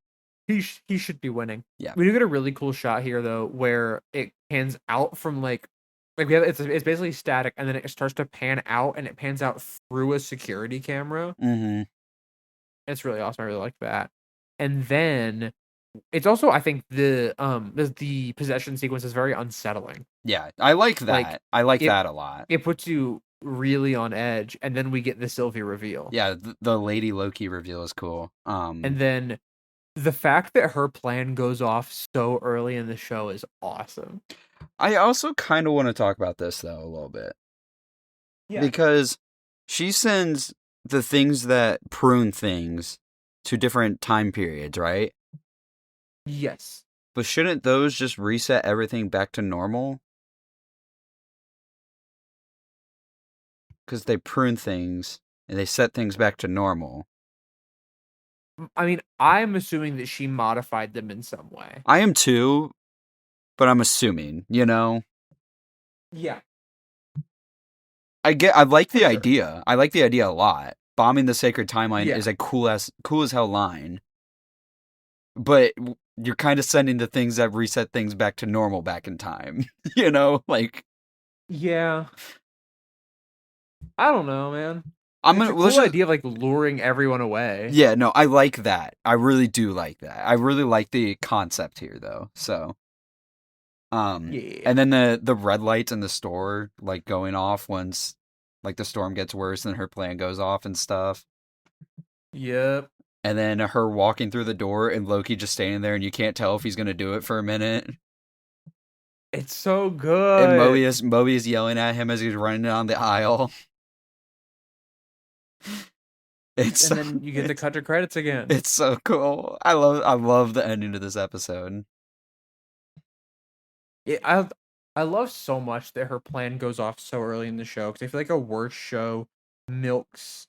He should be winning. Yeah. We do get a really cool shot here though, where it pans out from like we have it's basically static, and then it starts to pan out, and it pans out through a security camera. Mm-hmm. It's really awesome. I really like that. And then it's also, I think, the possession sequence is very unsettling. Yeah, I like Like that. I like it that a lot. it puts you really on edge, and then we get the Sylvie reveal. Yeah, the Lady Loki reveal is cool. And then the fact that her plan goes off so early in the show is awesome. I also kind of want to talk about this though a little bit. Yeah. Because she sends the things that prune things to different time periods, right? Yes. But shouldn't those just reset everything back to normal? Because they prune things and they set things back to normal. I mean, I'm assuming that she modified them in some way. I am too, but I'm assuming, you know? Yeah. I like For the sure. idea. I like the idea a lot. Bombing the sacred timeline Yeah. is a cool as hell line. But you're kind of sending the things that reset things back to normal back in time. You know? Like, Yeah. I don't know, man. I'm It's gonna a let's cool just idea of like luring everyone away. yeah, no, I like that. I really do like that. I really like the concept here though. So Yeah. and then the red lights in the store like going off once like the storm gets worse and her plan goes off and stuff. Yep. And then her walking through the door and Loki just standing there and you can't tell if he's gonna do it for a minute. It's so And good. Mobius yelling at him as he's running down the aisle. It's And then you get to cut to credits again. it's so cool. I love the ending to this episode. I love so much that her plan goes off so early in the show because I feel like a worse show milks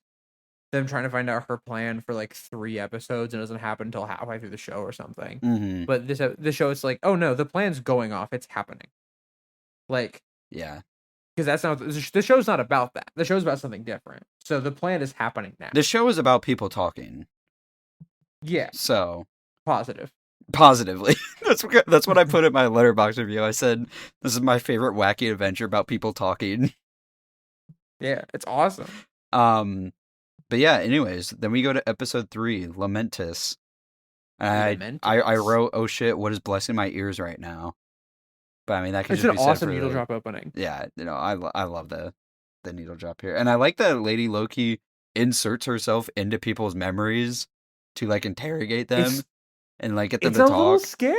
them trying to find out her plan for like 3 episodes and it doesn't happen until halfway through the show or something. Mm-hmm. But this show, it's like, oh no, the plan's going off, it's happening. Like, Yeah. because that's not the show's not about that. The show's about something different. So the plan is happening now. The show is about people talking. Yeah, So positive. positively. That's what I put in my letterbox review. I said this is my favorite wacky adventure about people talking. Yeah, it's awesome. But yeah, anyways, then we go to episode 3, Lamentis. I Lamentis. wrote, oh shit, what is blessing my ears right now? But I mean that could It's just an be said awesome for needle the, drop opening. yeah, you know, I love the needle drop here. And I like that Lady Loki inserts herself into people's memories to like interrogate them It's and like get them it's to a little talk. scary.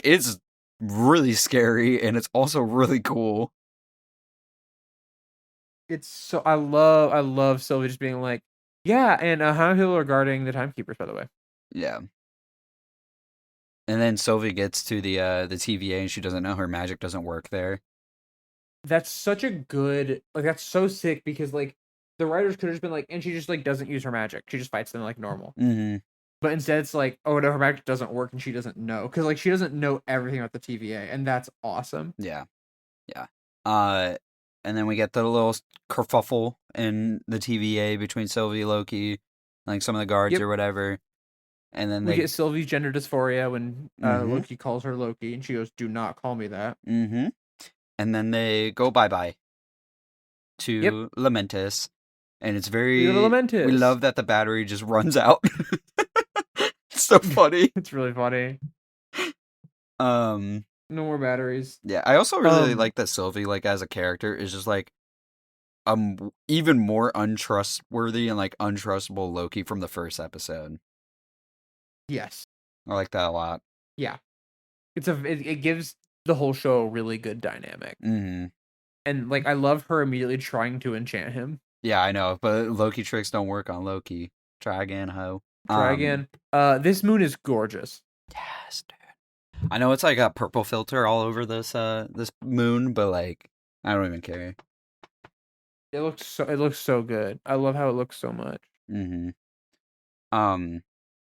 It's really scary and it's also really cool. It's so I love Sylvie just being like, yeah, and how many people are guarding the timekeepers, by the way? Yeah. And then Sylvie gets to the TVA and she doesn't know her magic doesn't work there. That's such a good that's so sick because like the writers could have just been like, and she just like doesn't use her magic. She just fights them like normal. Mm-hmm. But instead it's like, oh no, her magic doesn't work and she doesn't know. Because like she doesn't know everything about the TVA, and that's awesome. Yeah. Yeah. And then we get the little kerfuffle in the TVA between Sylvie, Loki, like some of the guards Yep. or whatever. And then We they get Sylvie's gender dysphoria when mm-hmm. Loki calls her Loki, and she goes, "Do not call me that." Mm-hmm. And then they go bye-bye Yep. to Lamentis. And it's We go to Lamentis. we love that the battery just runs out. It's so funny. It's really funny. Um No more batteries. Yeah, I also really like that Sylvie, like as a character, is just like even more untrustworthy and like untrustable Loki from the first episode. Yes. I like that a lot. Yeah. It gives the whole show a really good dynamic. Mm-hmm. And like I love her immediately trying to enchant him. Yeah, I know, but Loki tricks don't work on Loki. Try again, ho. Try again. This moon is gorgeous. Yes, dude. I know it's like a purple filter all over this this moon, but like I don't even care. It looks so good. I love how it looks so much. Mm-hmm.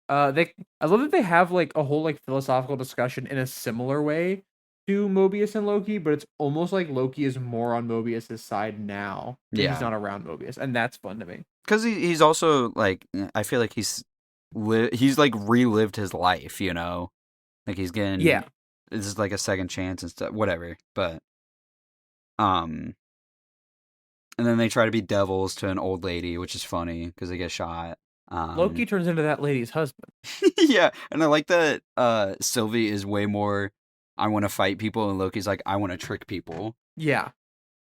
I love that they have like a whole like philosophical discussion in a similar way to Mobius and Loki, but it's almost like Loki is more on Mobius's side now. Yeah. He's not around Mobius, and that's fun to me. Because he's also like, I feel like he's like relived his life, you know, like he's getting this is like a second chance and stuff, whatever. But and then they try to be devils to an old lady, which is funny because they get shot. Loki turns into that lady's husband. Yeah, and I like that Sylvie is way more I want to fight people, and Loki's like I want to trick people. Yeah.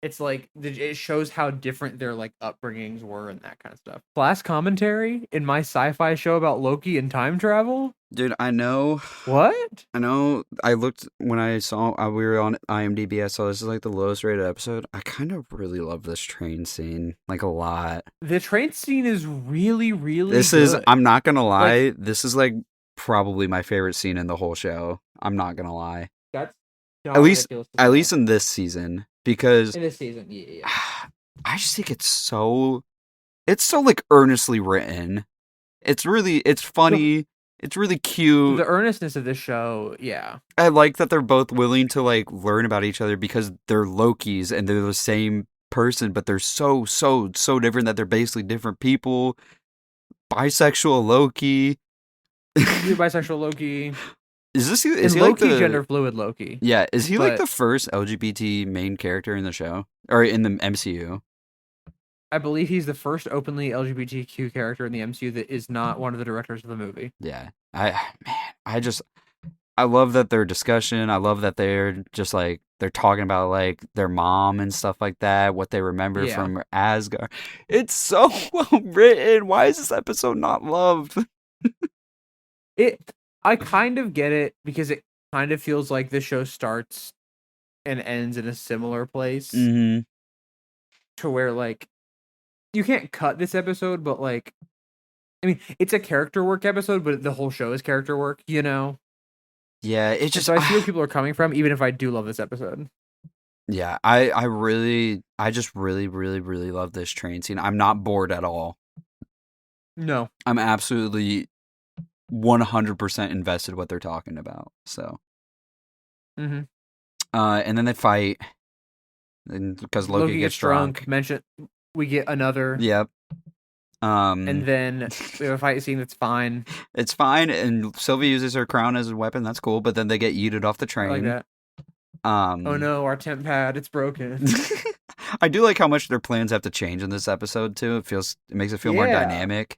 It's like it shows how different their like upbringings were and that kind of stuff. Class commentary in my sci-fi show about Loki and time travel. Dude, I know. What? I know. I looked when I saw we were on IMDb. I saw this is like the lowest rated episode. I kind of really love this train scene, like a lot. The train scene is really, really. This good. is. I'm not gonna lie. This is like probably my favorite scene in the whole show. I'm not gonna lie. That's at least in this season, because in this season, yeah. I just think it's so like earnestly written. It's funny. It's really cute. The earnestness of this show, yeah. I like that they're both willing to like learn about each other because they're Lokis and they're the same person, but they're so different that they're basically different people. Bisexual Loki. Bisexual Loki. Is he Loki like the gender fluid Loki? Yeah, is he like the first LGBT main character in the show or in the MCU? I believe he's the first openly LGBTQ character in the MCU that is not one of the directors of the movie. Yeah, I love that their discussion. I love that they're just like they're talking about like their mom and stuff like that, what they remember from Asgard. It's so well written. Why is this episode not loved? I kind of get it because it kind of feels like the show starts and ends in a similar place to where like you can't cut this episode, but like I mean, it's a character work episode, but the whole show is character work, you know? Yeah, it's just so I see where people are coming from, even if I do love this episode. Yeah, I just really love this train scene. I'm not bored at all. No. I'm absolutely 100% invested what they're talking about. So. And then they fight. And because Loki gets drunk. We get another. Yep. And then we have a fight scene that's fine. It's fine, and Sylvie uses her crown as a weapon. That's cool, but then they get yeeted off the train. I like that. Oh no, our temp pad, it's broken. I do like how much their plans have to change in this episode too. It makes it feel more dynamic.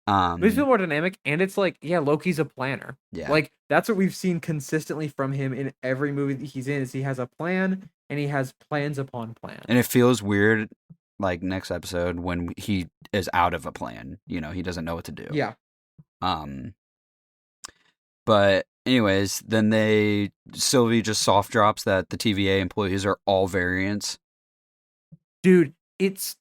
It makes it feel more dynamic, and it's like, yeah, Loki's a planner. Yeah. Like that's what we've seen consistently from him in every movie that he's in. Is he has a plan, and he has plans upon plans. And it feels weird. Like next episode when he is out of a plan, he doesn't know what to do. Yeah. But anyways, then Sylvie just soft drops that the TVA employees are all variants. Dude, it's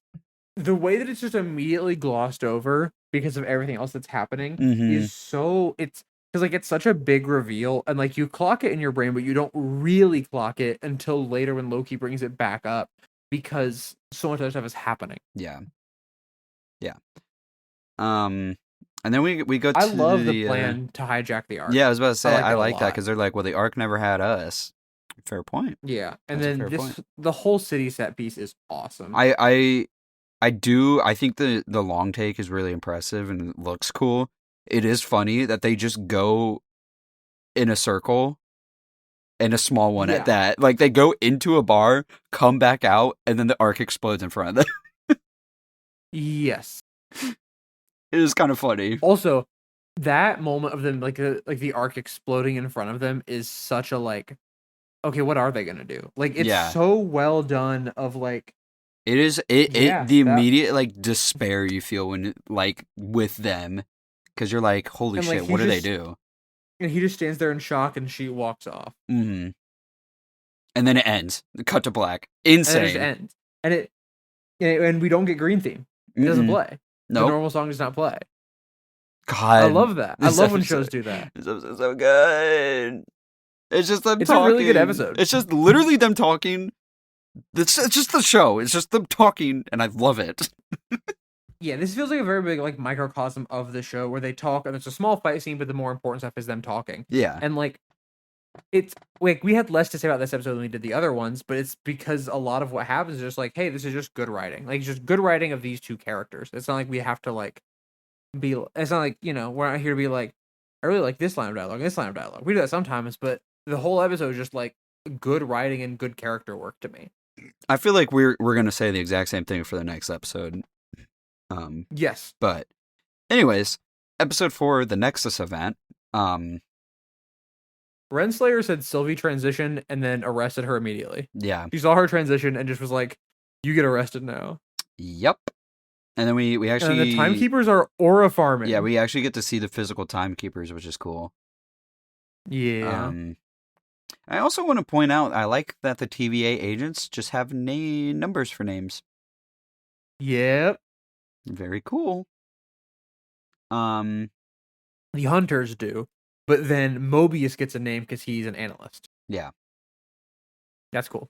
the way that it's just immediately glossed over because of everything else that's happening is so it's because like it's such a big reveal and like you clock it in your brain, but you don't really clock it until later when Loki brings it back up. Because so much other stuff is happening. Yeah. And then we go to I love the plan to hijack the Ark. Yeah, I was about to say I like that because they're like, well, the Ark never had us. Fair point. Yeah, and then the whole city set piece is awesome. I think the long take is really impressive and it looks cool. It is funny that they just go in a circle. And a small one at that. Like, they go into a bar, come back out, and then the Ark explodes in front of them. Yes. It is kind of funny. Also, that moment of them, like the Ark exploding in front of them is such a, like, okay, what are they going to do? Like, it's so well done of, like... It is, the immediate, like, despair you feel when, like, with them. Because you're like, holy shit, what do they do? And he just stands there in shock, and she walks off. And then it ends. Cut to black. Insane. And it just ends. And we don't get green theme. It doesn't play. Nope. The normal song does not play. God, I love that. I love when shows do that. This episode's so good. It's just them talking. It's a really good episode. It's just literally them talking. It's just the show. It's just them talking, and I love it. Yeah, this feels like a very big like microcosm of the show where they talk and there's a small fight scene, but the more important stuff is them talking. Yeah. And like it's like we had less to say about this episode than we did the other ones, but it's because a lot of what happens is just like, hey, this is just good writing. Like it's just good writing of these two characters. It's not like we have to like it's not like, we're not here to be like, I really like this line of dialogue, this line of dialogue. We do that sometimes, but the whole episode is just like good writing and good character work to me. I feel like we're gonna say the exact same thing for the next episode. Yes. But Anyways, episode 4, the Nexus event. Renslayer said Sylvie transitioned and then arrested her immediately. Yeah. She saw her transition and just was like, "You get arrested now." Yep. And then we actually... And then the timekeepers are aura farming. Yeah, we actually get to see the physical timekeepers, which is cool. Yeah. I also want to point out, I like that the TVA agents just have numbers for names. Yep. Very cool. The hunters do, but then Mobius gets a name because he's an analyst. Yeah. That's cool.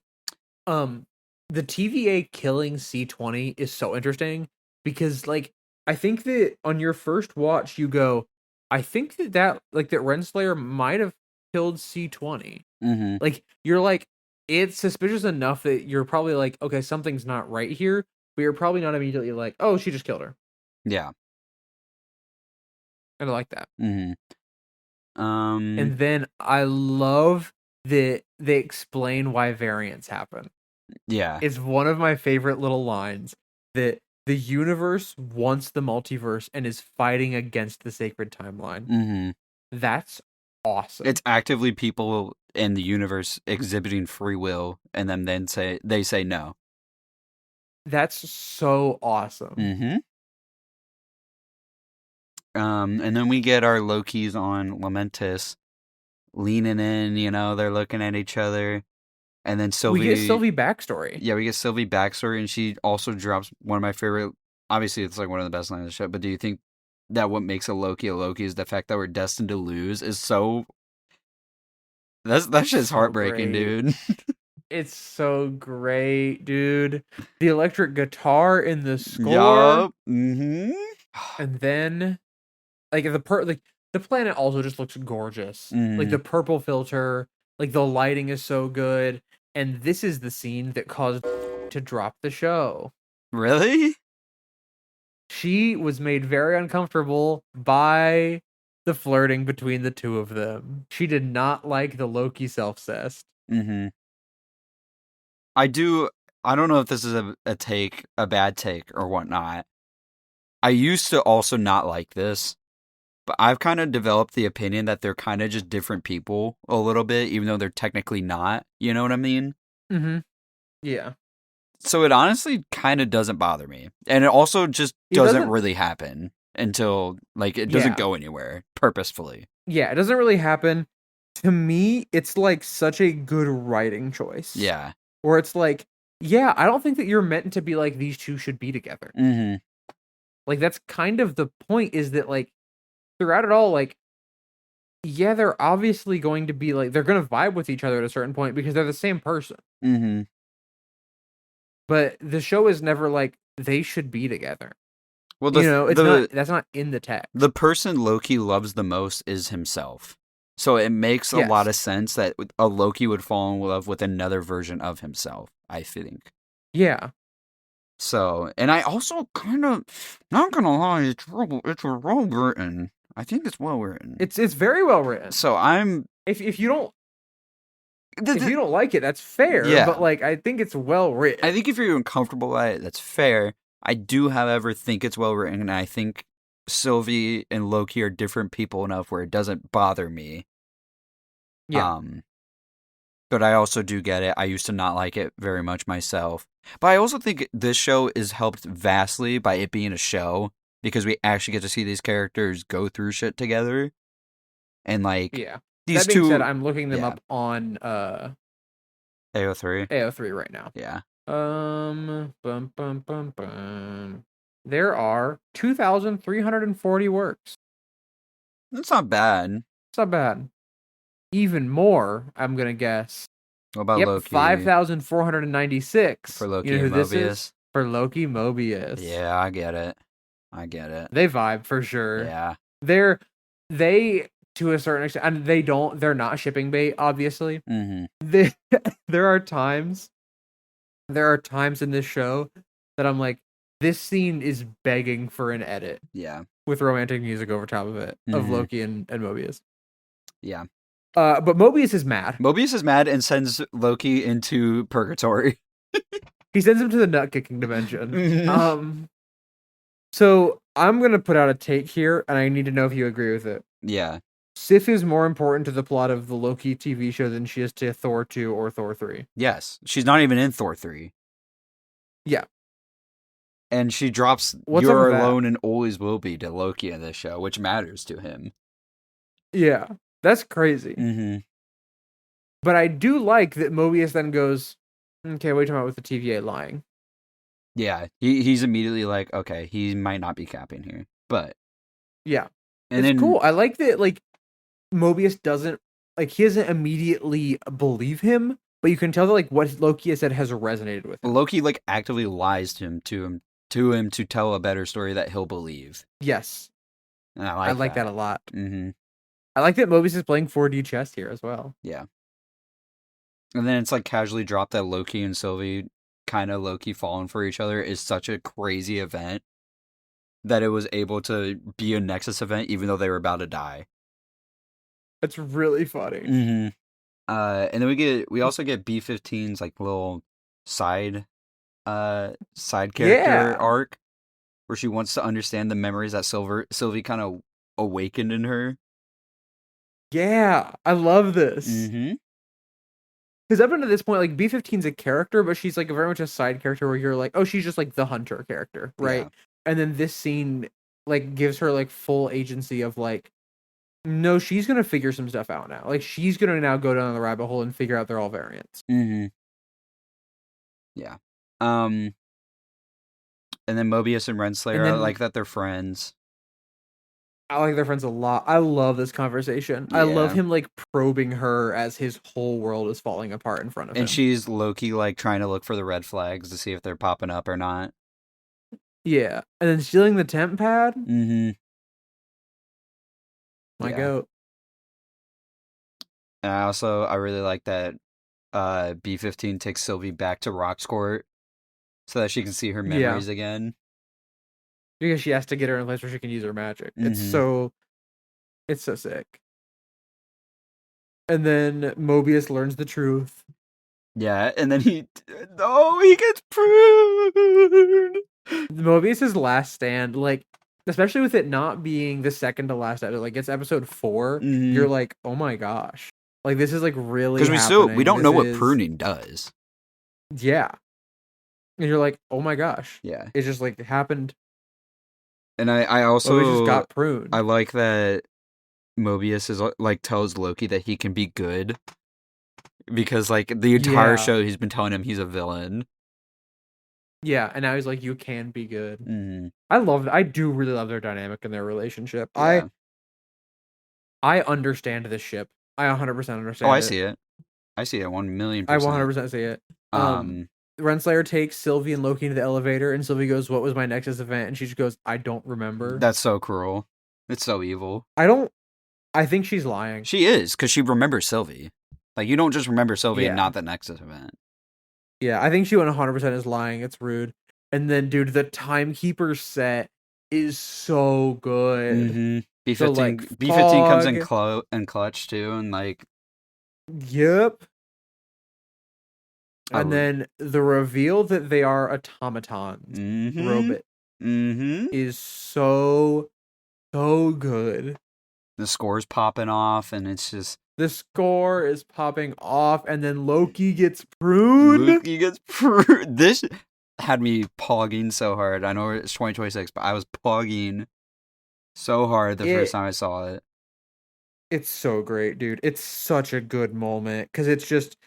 The TVA killing C20 is so interesting because, like, I think that on your first watch, you go, I think that Renslayer might have killed C20. Mm-hmm. Like, you're like, it's suspicious enough that you're probably like, okay, something's not right here, but you're probably not immediately like, oh, she just killed her. Yeah. And I like that. Mm-hmm. And then I love that they explain why variants happen. Yeah. It's one of my favorite little lines that the universe wants the multiverse and is fighting against the sacred timeline. Mm-hmm. That's awesome. It's actively people in the universe exhibiting free will, and then they say no. That's so awesome. Mm-hmm. And then we get our Lokis on Lamentis leaning in, they're looking at each other. And then Sylvie... We get Sylvie backstory. Yeah, we get Sylvie backstory, and she also drops one of my favorite... Obviously, it's like one of the best lines of the show, but do you think that what makes a Loki is the fact that we're destined to lose is so... That's just so heartbreaking, dude. It's so great, dude. The electric guitar in the score. Yup. Mm-hmm. And then... Like, the planet also just looks gorgeous. Mm-hmm. Like, the purple filter... Like, the lighting is so good. And this is the scene that caused to drop the show. Really? She was made very uncomfortable by the flirting between the two of them. She did not like the Loki selfcest. Mm-hmm. I don't know if this is a bad take or whatnot. I used to also not like this. But I've kind of developed the opinion that they're kind of just different people a little bit, even though they're technically not. You know what I mean? Mm-hmm. Yeah. So it honestly kind of doesn't bother me. And it also just doesn't really happen until, like, it doesn't go anywhere purposefully. Yeah, it doesn't really happen. To me, it's, like, such a good writing choice. Yeah. Where it's like, yeah, I don't think that you're meant to be like, these two should be together. Mm-hmm. Like, that's kind of the point, is that, like, throughout it all, like, yeah, they're obviously going to be, like, they're going to vibe with each other at a certain point because they're the same person. Mm-hmm. But the show is never like, they should be together. Well, that's not in the text. The person Loki loves the most is himself. So it makes a lot of sense that a Loki would fall in love with another version of himself, I think. Yeah. So, and I also kind of, not gonna lie, it's well written. I think it's well written. It's very well written. So if you don't like it, that's fair. Yeah. But, like, I think it's well written. I think if you're uncomfortable by it, that's fair. I do, however, think it's well written, and I think Sylvie and Loki are different people enough where it doesn't bother me. Yeah. But I also do get it. I used to not like it very much myself. But I also think this show is helped vastly by it being a show, because we actually get to see these characters go through shit together. And, like, these that being two... said, I'm looking them up on AO3. AO3 right now. Yeah. There are 2,340 works. That's not bad. It's not bad. Even more, I'm gonna guess. What about Loki? 5,496. For Loki you know and who Mobius? This is? For Loki Mobius. Yeah, I get it. They vibe for sure. Yeah. They to a certain extent, and they're not shipping bait, obviously. Mm-hmm. There are times in this show that I'm like, this scene is begging for an edit. Yeah. With romantic music over top of it, of Loki and Mobius. Yeah. But Mobius is mad. Mobius is mad and sends Loki into purgatory. He sends him to the nut kicking dimension. Mm-hmm. So I'm gonna put out a take here, and I need to know if you agree with it. Yeah. Sif is more important to the plot of the Loki TV show than she is to Thor 2 or Thor 3. Yes. She's not even in Thor 3. Yeah. And she drops What's up "You're with that? alone and always will be" to Loki in this show, which matters to him. Yeah. That's crazy. Mm-hmm. But I do like that Mobius then goes, okay, what are you talking about with the TVA lying? Yeah. He's immediately like, okay, he might not be capping here. But Yeah. and It's then cool. I like that, like, Mobius doesn't, like, he doesn't immediately believe him, but you can tell that, like, what Loki has said has resonated with him. Loki like actively lies to him to tell a better story that he'll believe. Yes. And I like that a lot. Mm-hmm. I like that Mobius is playing 4D chess here as well. Yeah. And then it's like casually dropped that Loki and Sylvie kind of low-key falling for each other is such a crazy event that it was able to be a Nexus event even though they were about to die. It's really funny. Mm-hmm. And then we also get B-15's like little side character arc where she wants to understand the memories that Sylvie kind of awakened in her. Yeah, I love this. Mm-hmm. Because up until this point, like, B-15's a character, but she's like very much a side character where you're like, oh, she's just like the hunter character, right? Yeah. And then this scene like gives her like full agency of like, no, she's gonna figure some stuff out now. Like, she's gonna now go down the rabbit hole and figure out they're all variants. Mm-hmm. Yeah. And then Mobius and Renslayer, I like that they're friends. I like their friends a lot. I love this conversation. Yeah. I love him like probing her as his whole world is falling apart in front of him. And she's low-key like trying to look for the red flags to see if they're popping up or not. Yeah. And then stealing the temp pad. Mm-hmm. My goat. And I really like that B-15 takes Sylvie back to Roxcourt so that she can see her memories again. Because she has to get her in a place where she can use her magic. Mm-hmm. It's so sick. And then Mobius learns the truth. Yeah, and then he gets pruned. Mobius's last stand, like, especially with it not being the second to last episode, like it's episode 4, you're like, oh my gosh. Like, this is like really because we don't know what pruning does. Yeah. And you're like, oh my gosh. Yeah. It just like happened. And I also just got pruned. I like that Mobius is like tells Loki that he can be good because like the entire show he's been telling him he's a villain. Yeah, and now he's like, you can be good. Mm-hmm. I do really love their dynamic and their relationship. Yeah. I understand this ship. I 100% understand. Oh, I see it. I see it 1,000,000%. I 100% see it. Renslayer takes Sylvie and Loki into the elevator, and Sylvie goes, "What was my Nexus event?" And she just goes, "I don't remember." That's so cruel. It's so evil. I think she's lying. She is, because she remembers Sylvie. Like, you don't just remember Sylvie and not the Nexus event. Yeah, I think she 100% is lying. It's rude. And then, dude, the Timekeeper set is so good. Mm-hmm. B-15, so, like, B-15 comes in clutch, too, and, like... Yep. And then the reveal that they are automatons, robot, is so good. The score's popping off, and it's just... The score is popping off, and then Loki gets pruned. This had me pogging so hard. I know it's 2026, but I was pogging so hard the first time I saw it. It's so great, dude. It's such a good moment, because it's just...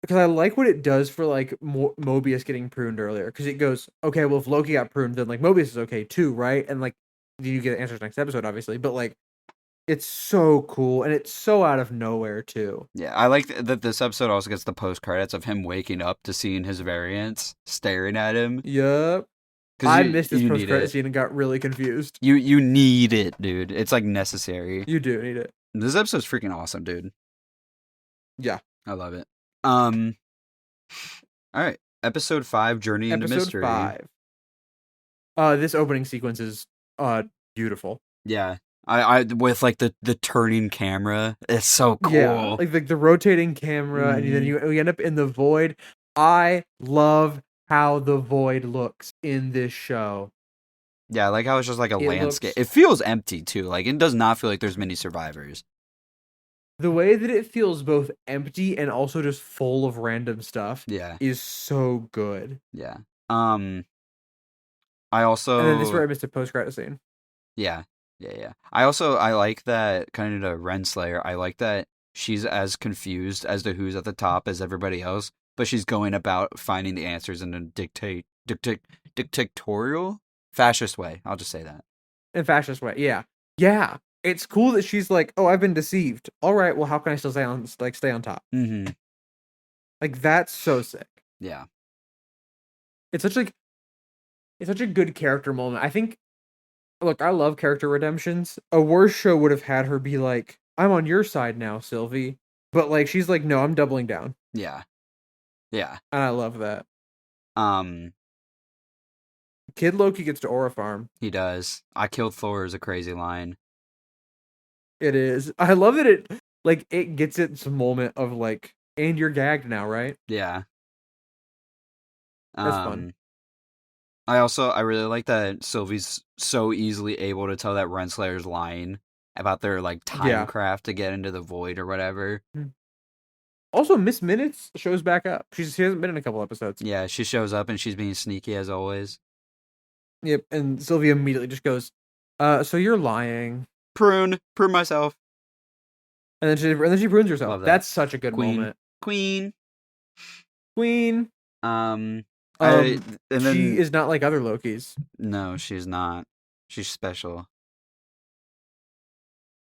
Because I like what it does for, like, Mobius getting pruned earlier. Because it goes, okay, well, if Loki got pruned, then, like, Mobius is okay, too, right? And, like, you get answers next episode, obviously. But, like, it's so cool. And it's so out of nowhere, too. Yeah, I like that this episode also gets the post-credits of him waking up to seeing his variants staring at him. Yep. I missed this post-credit scene and got really confused. You need it, dude. It's, like, necessary. You do need it. This episode's freaking awesome, dude. Yeah. I love it. All right. Episode 5, Journey into Mystery. Episode 5. This opening sequence is beautiful. Yeah. I with like the turning camera. It's so cool. Yeah, like the rotating camera, and then you end up in the void. I love how the void looks in this show. Yeah, I like how it's just like a It landscape. looks It feels empty too. Like it does not feel like there's many survivors. the way that it feels both empty and also just full of random stuff Yeah, is so good. yeah. Um, I And then this is where also I missed a post credit scene. yeah, yeah. I like that kind of Renslayer. I like that she's as confused as to who's at the top as everybody else, but she's going about finding the answers in a dictatorial fascist way. I'll just say that. In fascist way, yeah. Yeah. It's cool that she's like, oh, I've been deceived. All right, well, how can I still stay on top? Mm-hmm. Like that's so sick. Yeah. It's such a good character moment. I think look, I love character redemptions. A worse show would have had her be like, I'm on your side now, Sylvie. But like she's like, no, I'm doubling down. Yeah. Yeah. And I love that. Um, Kid Loki gets to Aura Farm. he does. I killed Thor is a crazy line. It is. I love that it gets its moment of like, and you're gagged now, right? Yeah. That's fun. I really like that Sylvie's so easily able to tell that Renslayer's lying about their like time Yeah. craft to get into the void or whatever. Also, Miss Minutes shows back up. She hasn't been in a couple episodes. Yeah, she shows up and she's being sneaky as always. Yep, and Sylvia immediately just goes, so you're lying. Prune myself. And then she prunes herself. Love that. That's such a good Queen. moment. Queen. And then she is not like other Lokis. No, she's not. She's special.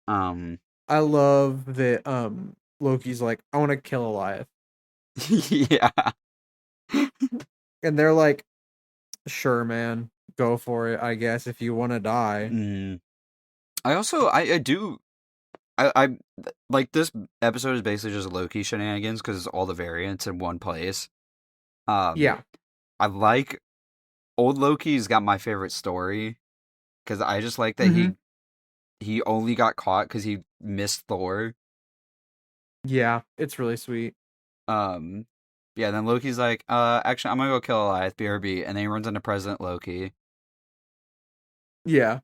I love that Loki's like, I want to kill Eliath. Yeah. And they're like, sure, man. Go for it, I guess, if you want to die. I also I like this episode is basically just Loki shenanigans because it's all the variants in one place. Yeah. I like old Loki's got my favorite story because I just like that he only got caught because he missed Thor. Yeah, it's really sweet. Yeah, then Loki's like, actually, I'm gonna go kill Eliath, BRB, and then he runs into President Loki. Yeah.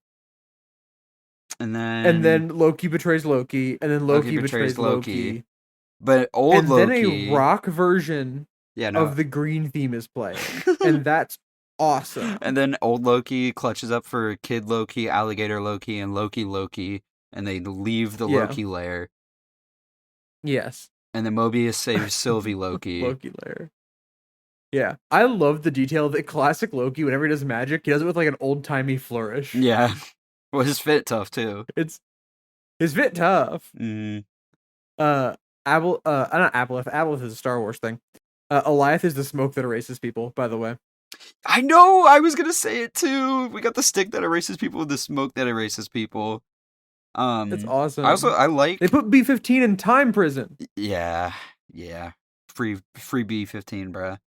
And then Loki betrays Loki, and then Loki betrays Loki. But old Loki... then a rock version of the green theme is playing. And that's awesome. And then old Loki clutches up for Kid Loki, Alligator Loki, and Loki, and they leave the Loki lair. Yes. And then Mobius saves Sylvie Loki. Loki lair. Yeah. I love the detail that classic Loki, whenever he does magic, he does it with like an old-timey flourish. Yeah. Well, his fit tough, too. It's his fit tough. Mm. Not Aboleth. Aboleth is a Star Wars thing. Eliath is the smoke that erases people, by the way. I know! I was gonna say it, too! We got the stick that erases people with the smoke that erases people. It's awesome. I like... They put B-15 in time prison. Yeah. Free B-15, bruh.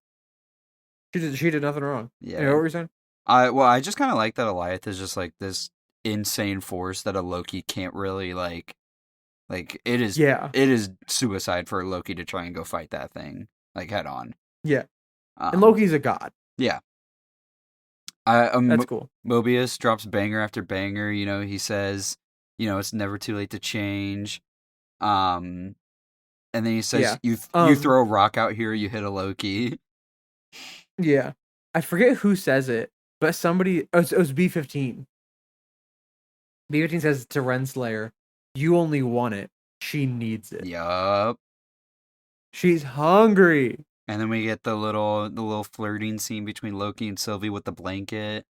She did nothing wrong. Yeah. You know what were you saying? I just kind of like that Eliath is just like this insane force that a Loki can't really like it is suicide for a Loki to try and go fight that thing like head on. Yeah. And Loki's a god. Yeah. That's cool. Mobius drops banger after banger, he says, it's never too late to change. And then he says you throw a rock out here, you hit a Loki. Yeah. I forget who says it, but somebody it was B-15. B-15 says to Renslayer, you only want it. She needs it. Yup. She's hungry. And then we get the little flirting scene between Loki and Sylvie with the blanket.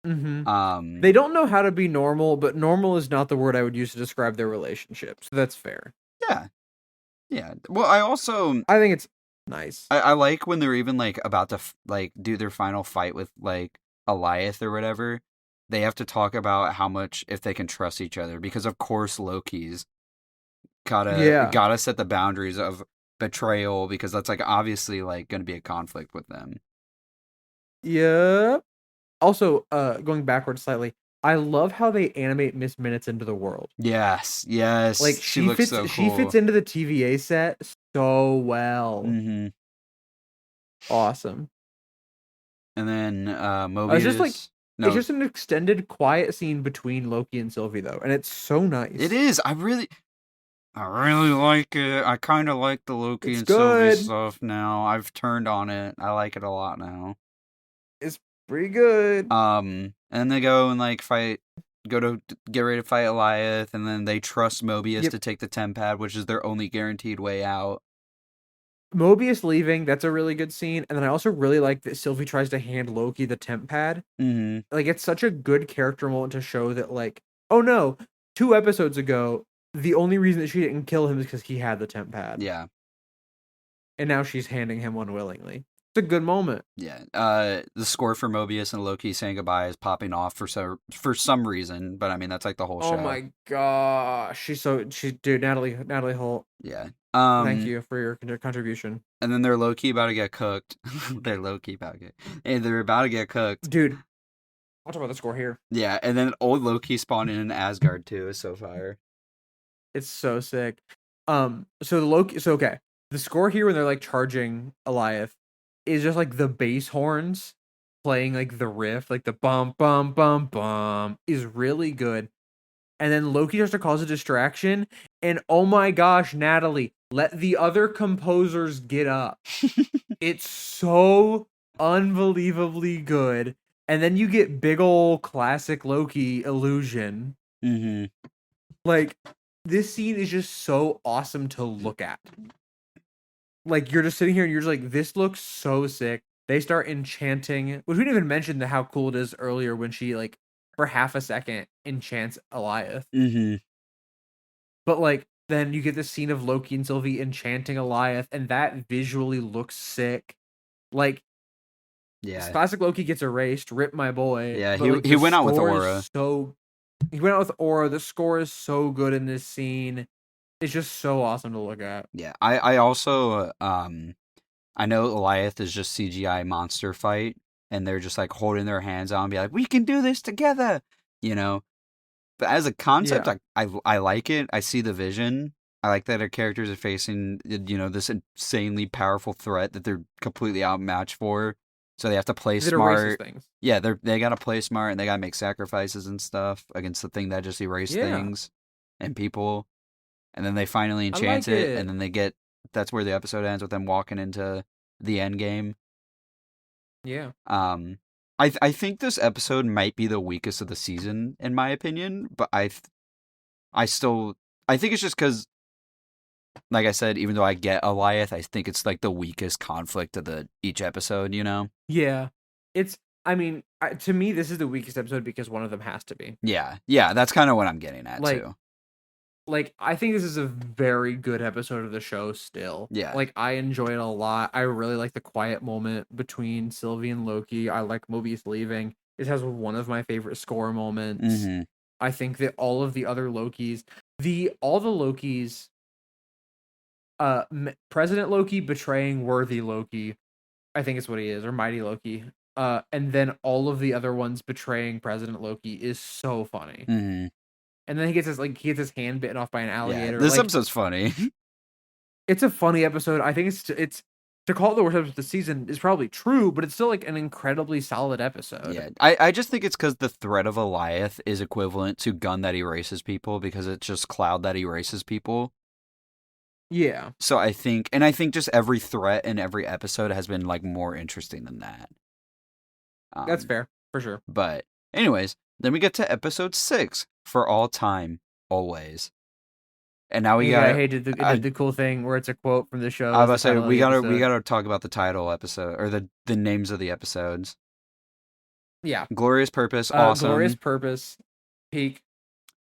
They don't know how to be normal, but normal is not the word I would use to describe their relationship. So that's fair. Yeah. Well, I think it's nice. I like when they're even like about to like do their final fight with like Eliath or whatever. They have to talk about how much if they can trust each other because of course Loki's gotta set the boundaries of betrayal because that's like obviously like going to be a conflict with them. Yeah. Also, going backwards slightly, I love how they animate Miss Minutes into the world. Yes. Like she looks fits, so cool. She fits into the TVA set so well. Mm-hmm. Awesome. And then Mobius. I was just like, It's No, just an extended quiet scene between Loki and Sylvie though, and it's so nice. it is. I really like it. I kind of like the Loki It's and Sylvie good. stuff now. I've turned on it. I like it a lot now. It's pretty good. And then they go and like go to get ready to fight Eliath, and then they trust Mobius Yep. to take the temp pad, which is their only guaranteed way out. Mobius leaving, that's a really good scene. And then I also really like that Sylvie tries to hand Loki the temp pad. Mm-hmm. Like, it's such a good character moment to show that, like, oh no, 2 episodes ago, the only reason that she didn't kill him is because he had the temp pad. Yeah. And now she's handing him one willingly. It's a good moment. Yeah. The score for Mobius and Loki saying goodbye is popping off for some reason, but I mean that's like the whole show. Oh my gosh. Dude, Natalie Holt. Yeah. Thank you for your contribution. And then they're low-key about to get cooked. They're about to get cooked. Dude, I'll talk about the score here. Yeah, and then old Loki spawning in Asgard too is so fire. It's so sick. Okay. The score here when they're like charging Eliath is just like the bass horns playing like the riff, like the bum bum bum bum is really good. And then Loki just to cause a distraction, and oh my gosh, Natalie, let the other composers get up. It's so unbelievably good. And then you get big ol' classic Loki illusion. Mm-hmm. Like, this scene is just so awesome to look at. Like, you're just sitting here and you're just like, this looks so sick. They start enchanting, which we didn't even mention how cool it is earlier when she, like, for half a second enchants Eliath. Mm-hmm. But, like, then you get this scene of Loki and Sylvie enchanting Eliath, and that visually looks sick. Like, Yeah. classic Loki gets erased, rip my boy. Yeah, but, he went out with Aura. He went out with Aura. The score is so good in this scene. It's just so awesome to look at. Yeah, I also I know Eliath is just CGI monster fight, and they're just like holding their hands out and be like, "We can do this together," you know. But as a concept, Yeah. I like it. I see the vision. I like that our characters are facing this insanely powerful threat that they're completely outmatched for. So they have to play It erases smart. things. Yeah, they gotta play smart and they gotta make sacrifices and stuff against the thing that just erased things and people. And then they finally enchant it, and then that's where the episode ends with them walking into the end game. Yeah. I think this episode might be the weakest of the season in my opinion, but I think it's just because, like I said, even though I get Eliath, I think it's like the weakest conflict of each episode. Yeah. To me, this is the weakest episode because one of them has to be. Yeah, that's kind of what I'm getting at too. Like, I think this is a very good episode of the show still. Yeah. Like, I enjoy it a lot. I really like the quiet moment between Sylvie and Loki. I like Mobius leaving. It has one of my favorite score moments. Mm-hmm. I think that all of the other Lokis, President Loki betraying Worthy Loki, I think it's what he is, or Mighty Loki. And then all of the other ones betraying President Loki is so funny. Mm-hmm. And then he gets his hand bitten off by an alligator. Yeah, this episode's funny. It's a funny episode. I think it's to call it the worst episode of the season is probably true, but it's still like an incredibly solid episode. Yeah, I just think it's because the threat of Eliath is equivalent to gun that erases people because it's just cloud that erases people. Yeah. So I think just every threat in every episode has been like more interesting than that. That's fair, for sure. But anyways, then we get to episode 6, For All Time, Always. And now we got. Hey, did the cool thing where it's a quote from the show. I was about to say we gotta talk about the title episode or the names of the episodes. Yeah. Glorious Purpose, awesome. Glorious Purpose, Peak.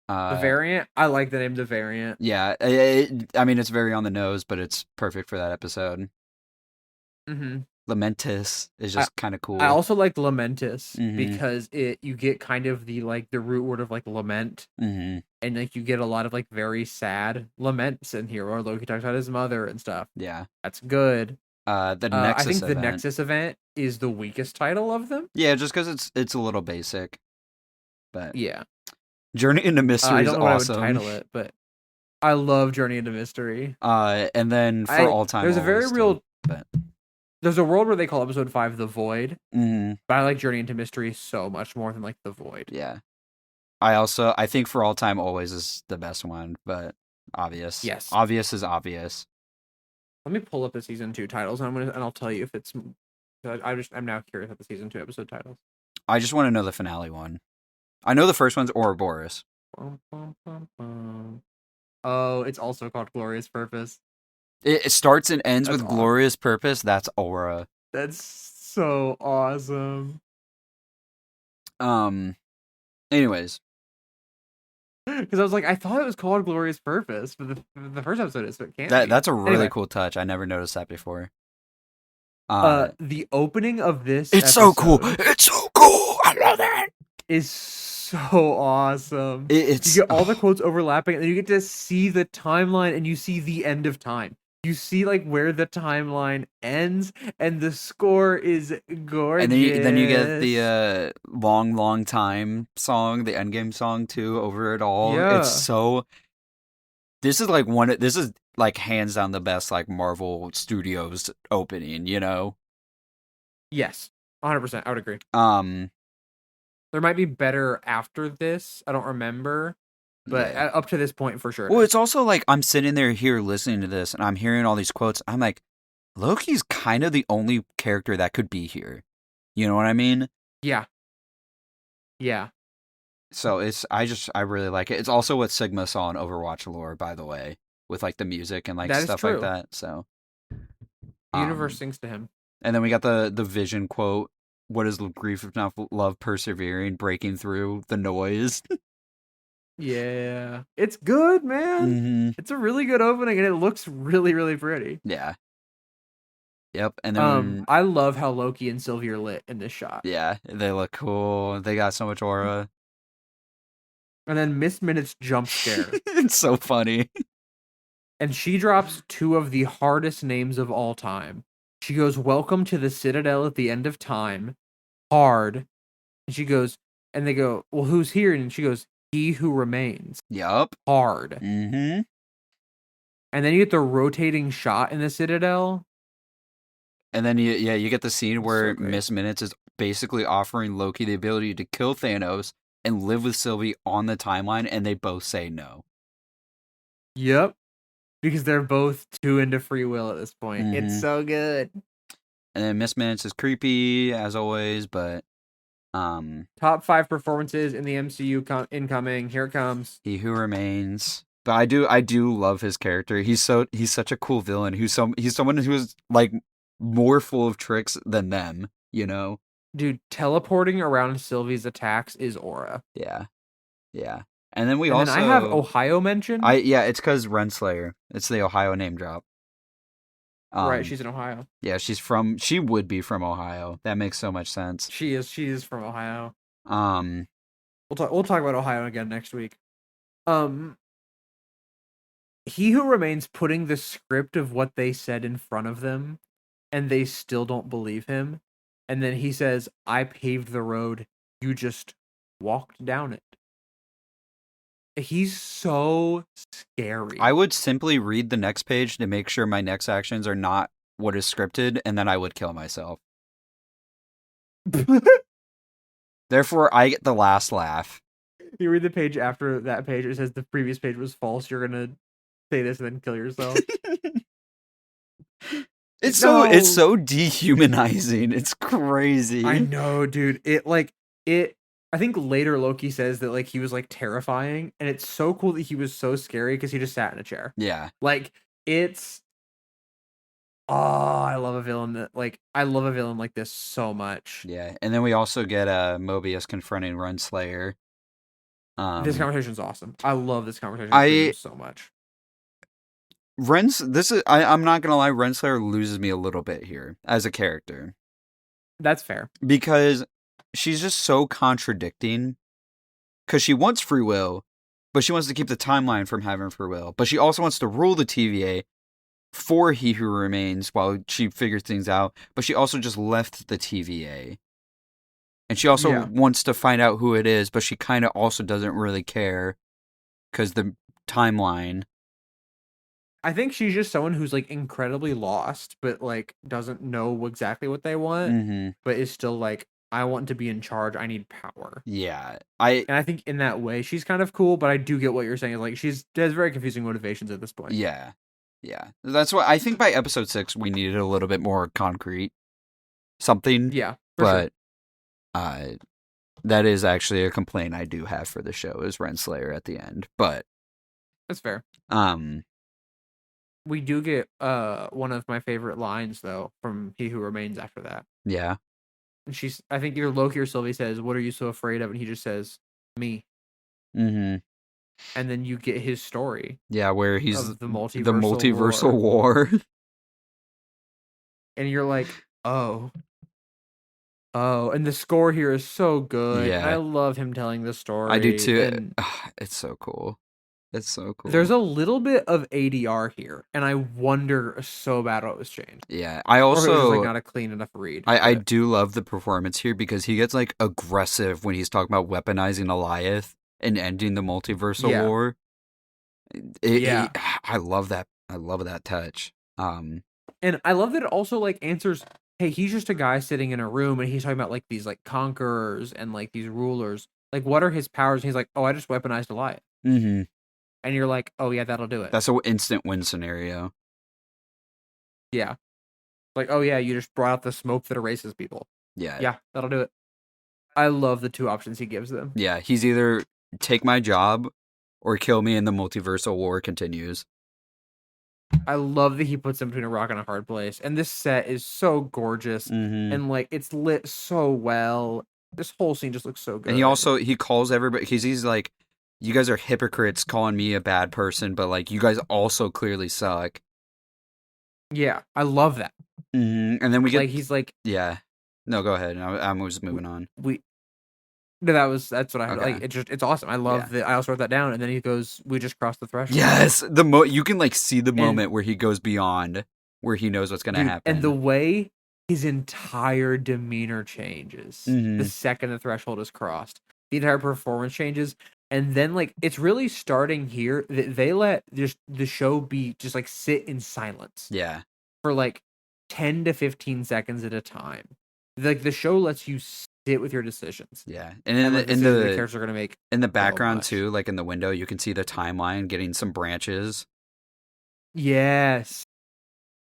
The Variant. I like the name The Variant. Yeah, it's very on the nose, but it's perfect for that episode. Mm-hmm. Lamentis is just kind of cool. I also like Lamentis because you get kind of the root word of like lament, and like you get a lot of like very sad laments in here, where Loki talks about his mother and stuff. Yeah, that's good. The Nexus. I think event. the Nexus event is the weakest title of them. Yeah, just because it's a little basic. But yeah, Journey into Mystery is awesome. I would title it, but I love Journey into Mystery. And then For All Time. There's a very real. There's a world where they call episode 5 the Void, Mm-hmm. but I like Journey into Mystery so much more than like the Void. Yeah. I think For All Time Always is the best one, but obvious. Yes. Obvious is obvious. Let me pull up the season 2 titles, and I'll tell you if it's. I'm now curious about the season 2 episode titles. I just want to know the finale one. I know the first one's Ouroboros. Bum, bum, bum, bum. Oh, it's also called Glorious Purpose. It starts and ends That's with awesome. Glorious Purpose. That's Aura. That's so awesome. Anyways, Because I was like, I thought it was called Glorious Purpose, but the first episode is, so it can't be. that's a really Anyway, cool touch. I never noticed that before. the opening of this It's so cool. episode It's so cool. I love it. is so awesome. It's You get all the quotes overlapping, and then you get to see the timeline, and you see the end of time. You see like where the timeline ends, and the score is gorgeous. and then you get the long time song, the Endgame song too, over it all. Yeah. It's so. This is like hands down the best like Marvel Studios opening. You know. Yes, 100%. I would agree. There might be better after this. I don't remember. But yeah. Up to this point, for sure. Well, it's also like I'm sitting there here listening to this, and I'm hearing all these quotes. I'm like, Loki's kind of the only character that could be here. You know what I mean? Yeah. So I really like it. It's also what Sigma saw in Overwatch lore, by the way, with like the music and like that stuff like that. So the universe sings to him. And then we got the Vision quote: "What is grief if not love persevering, breaking through the noise?" Yeah, it's good, man. Mm-hmm. It's a really good opening, and it looks really, really pretty. Yeah. Yep. And then I love how Loki and Sylvie are lit in this shot. Yeah, they look cool. They got so much aura. And then Miss Minutes jump scare. It's so funny. And she drops 2 of the hardest names of all time. She goes, "Welcome to the Citadel at the end of time." Hard. And she goes, and they go, "Well, who's here?" And she goes, "He who remains." Yup. Hard. Mm-hmm. And then you get the rotating shot in the Citadel. And then you get the scene where So Miss Minutes is basically offering Loki the ability to kill Thanos and live with Sylvie on the timeline, and they both say no. Yep. Because they're both too into free will at this point. Mm-hmm. It's so good. And then Miss Minutes is creepy as always, but top 5 performances in the MCU incoming. Here it comes. He Who Remains. But I do love his character. He's such a cool villain. He's someone who's like more full of tricks than them, you know? Dude, teleporting around Sylvie's attacks is aura. Yeah. And then I have Ohio mentioned. It's because Renslayer. It's the Ohio name drop. Right, she's in Ohio. Yeah, she would be from Ohio. That makes so much sense. She is from Ohio. We'll talk about Ohio again next week. He Who Remains putting the script of what they said in front of them, and they still don't believe him. And then he says, "I paved the road. You just walked down it." He's so scary. I would simply read the next page to make sure my next actions are not what is scripted, and then I would kill myself. Therefore, I get the last laugh. You read the page after that page, it says the previous page was false. You're gonna say this and then kill yourself. It's so dehumanizing. It's crazy. I know, dude. I think later Loki says that like he was like terrifying, and it's so cool that he was so scary because he just sat in a chair. Yeah. Like it's I love a villain like this so much. Yeah. And then we also get Mobius confronting Renslayer. This conversation's awesome. I love this conversation so much. I'm not gonna lie, Renslayer loses me a little bit here as a character. That's fair. Because she's just so contradicting. Because she wants free will, but she wants to keep the timeline from having free will. But she also wants to rule the TVA for He Who Remains while she figures things out. But she also just left the TVA. And she also wants to find out who it is, but she kind of also doesn't really care. Because the timeline. I think she's just someone who's like incredibly lost, but like doesn't know exactly what they want, Mm-hmm. but is still like, I want to be in charge. I need power. Yeah. I And I think in that way she's kind of cool, but I do get what you're saying. Like she has very confusing motivations at this point. yeah. Yeah. That's why I think by episode 6 we needed a little bit more concrete something, Yeah, for sure. but uh that is actually a complaint I do have for the show is Renslayer at the end. But That's fair. um We do get one of my favorite lines though from He Who Remains after that. yeah. And she's, I think either Loki or Sylvie says, "What are you so afraid of?" And he just says, "Me." Mm-hmm. And then you get his story Yeah, where he's of the the multiversal multiversal war. war. And you're like, oh, and the score here is so good. And I Yeah. love him telling the I do story. too. And It's so cool. It's so there's cool. a little bit of ADR here, and I wonder so bad what was changed, Yeah. I or if it was just like also not a clean enough read. I But do love the performance here because he gets like aggressive when he's talking about weaponizing Goliath and ending the multiversal yeah, war. yeah, I love that. I love that touch. and I love that it also like answers. Hey, he's just a guy sitting in a room, and he's talking about like these like conquerors and like these rulers. Like, what are his powers? And he's like, oh, I just weaponized Goliath. Mm-hmm. And you're like, oh yeah, that'll do it. That's an instant win scenario. Yeah, like, oh yeah, you just brought out the smoke that erases people. Yeah. Yeah, that'll do it. I love the two options he gives them. Yeah. He's either take my job or kill me and the multiversal war continues. I love that he puts them between a rock and a hard place. And this set is so gorgeous, Mm-hmm. and like it's lit so well. This whole scene just looks so good. And he calls everybody. He's like, you guys are hypocrites calling me a bad person, but like you guys also clearly suck. Yeah, I love that. Mm-hmm. And then we get Like he's like, yeah. No, go ahead. I was moving on. we. No, that's what I Okay. like. It's awesome. I love that. I also wrote that down, and then he goes, "We just crossed the threshold." Yes, you can like see the moment where he goes beyond where he knows what's gonna happen, and the way his entire demeanor changes the second the threshold is crossed. The entire performance changes, and then like it's really starting here. They let just the show be just like sit in silence. Yeah, for like 10 to 15 seconds at a time. Like the show lets you sit with your decisions. Yeah, and in the characters are gonna make in the background too, like in the window, you can see the timeline getting some branches. Yes,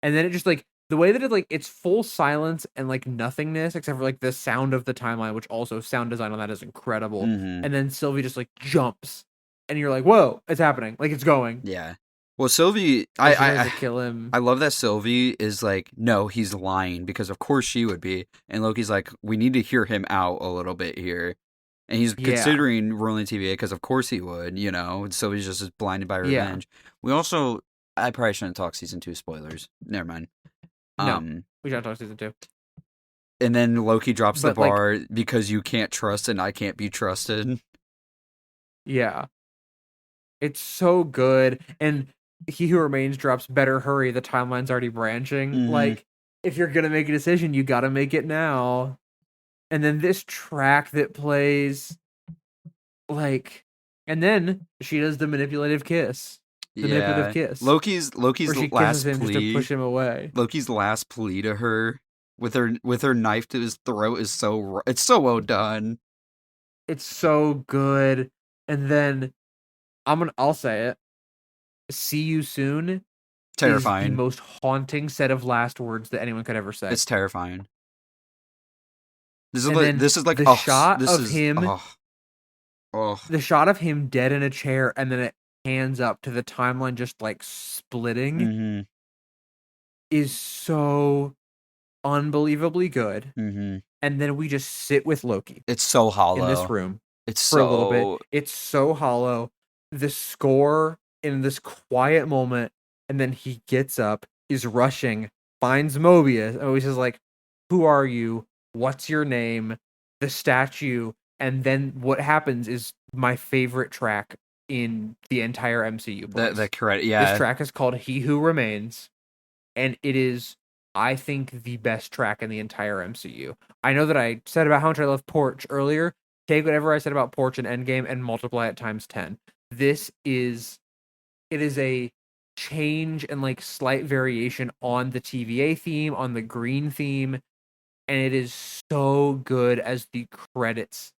and then it just like the way that it like it's full silence and like nothingness except for like the sound of the timeline, which also sound design on that is incredible. Mm-hmm. And then Sylvie just like jumps, and you're like, "Whoa, it's happening! Like it's going." Yeah. Well, Sylvie, I kill him. I love that Sylvie is like, no, he's lying because of course she would be, and Loki's like, we need to hear him out a little bit here, and he's considering ruling TVA because of course he would, you know. Sylvie's just blinded by revenge. We also, I probably shouldn't talk season 2 spoilers. Never mind. No, we should talk season 2. And then Loki drops the bar because you can't trust and I can't be trusted. Yeah, it's so good, and He Who Remains drops better hurry, the timeline's already branching. Mm-hmm. Like, if you're gonna make a decision, you gotta make it now. And then this track that plays, like, and then she does the manipulative kiss. The manipulative kiss. Loki's where she last kisses him plea just to push him away. Loki's last plea to her with her knife to his throat is it's so well done. It's so good. And then I'll say it. See you soon. Terrifying. Is the most haunting set of last words that anyone could ever say. It's terrifying. This is like the shot of him. Oh. The shot of him dead in a chair, and then it hands up to the timeline just like splitting, is so unbelievably good. And then we just sit with Loki. It's so hollow in this room. It's for a little bit. It's so hollow. The score in this quiet moment, and then he gets up, is rushing, finds Mobius, and Mobius is like, "Who are you? What's your name?" The statue, and then what happens is my favorite track in the entire MCU. The correct, yeah. This track is called "He Who Remains," and it is, I think, the best track in the entire MCU. I know that I said about how much I love Porch earlier. Take whatever I said about Porch and Endgame and multiply it times 10. It is a change and like slight variation on the TVA theme, on the green theme, and it is so good as the credits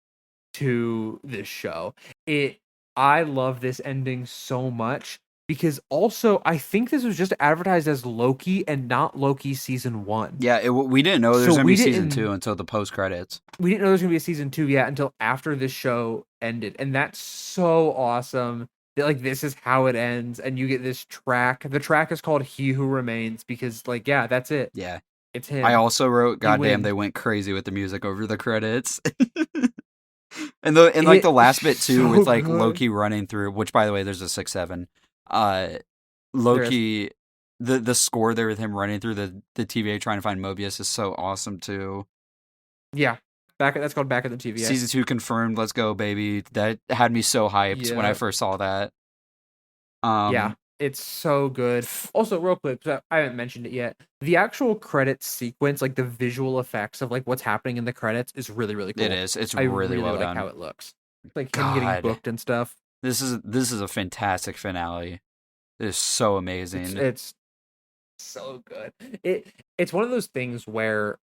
to this show. It I love this ending so much because also I think this was just advertised as Loki and not Loki season 1. Yeah, we didn't know there So was gonna be season 2 until the post credits. we didn't know there was gonna be a season 2 yet until after this show ended, and that's so awesome. That like this is how it ends, and you get this track. The track is called "He Who Remains" because like yeah, that's it. Yeah, It's him. I also wrote, He "Goddamn, wins. they went crazy with the music over the credits." And like the last bit too, so with like good. Loki running through. Which, by the way, there's a 6-7. There is. Loki, the score there with him running through the TVA trying to find Mobius is so awesome too. Yeah, that's called Back at the TVA. Season 2 confirmed. Let's go, baby! That had me so hyped when I Yeah. first saw that. Yeah, it's so good. Also, real quick, 'cause I haven't mentioned it yet. The actual credits sequence, like the visual effects of like what's happening in the credits, is really really cool. It is. It's I really well like done. how it looks. Like him getting God, booked and stuff. this is a fantastic finale. It is so amazing. It's so good. It's one of those things where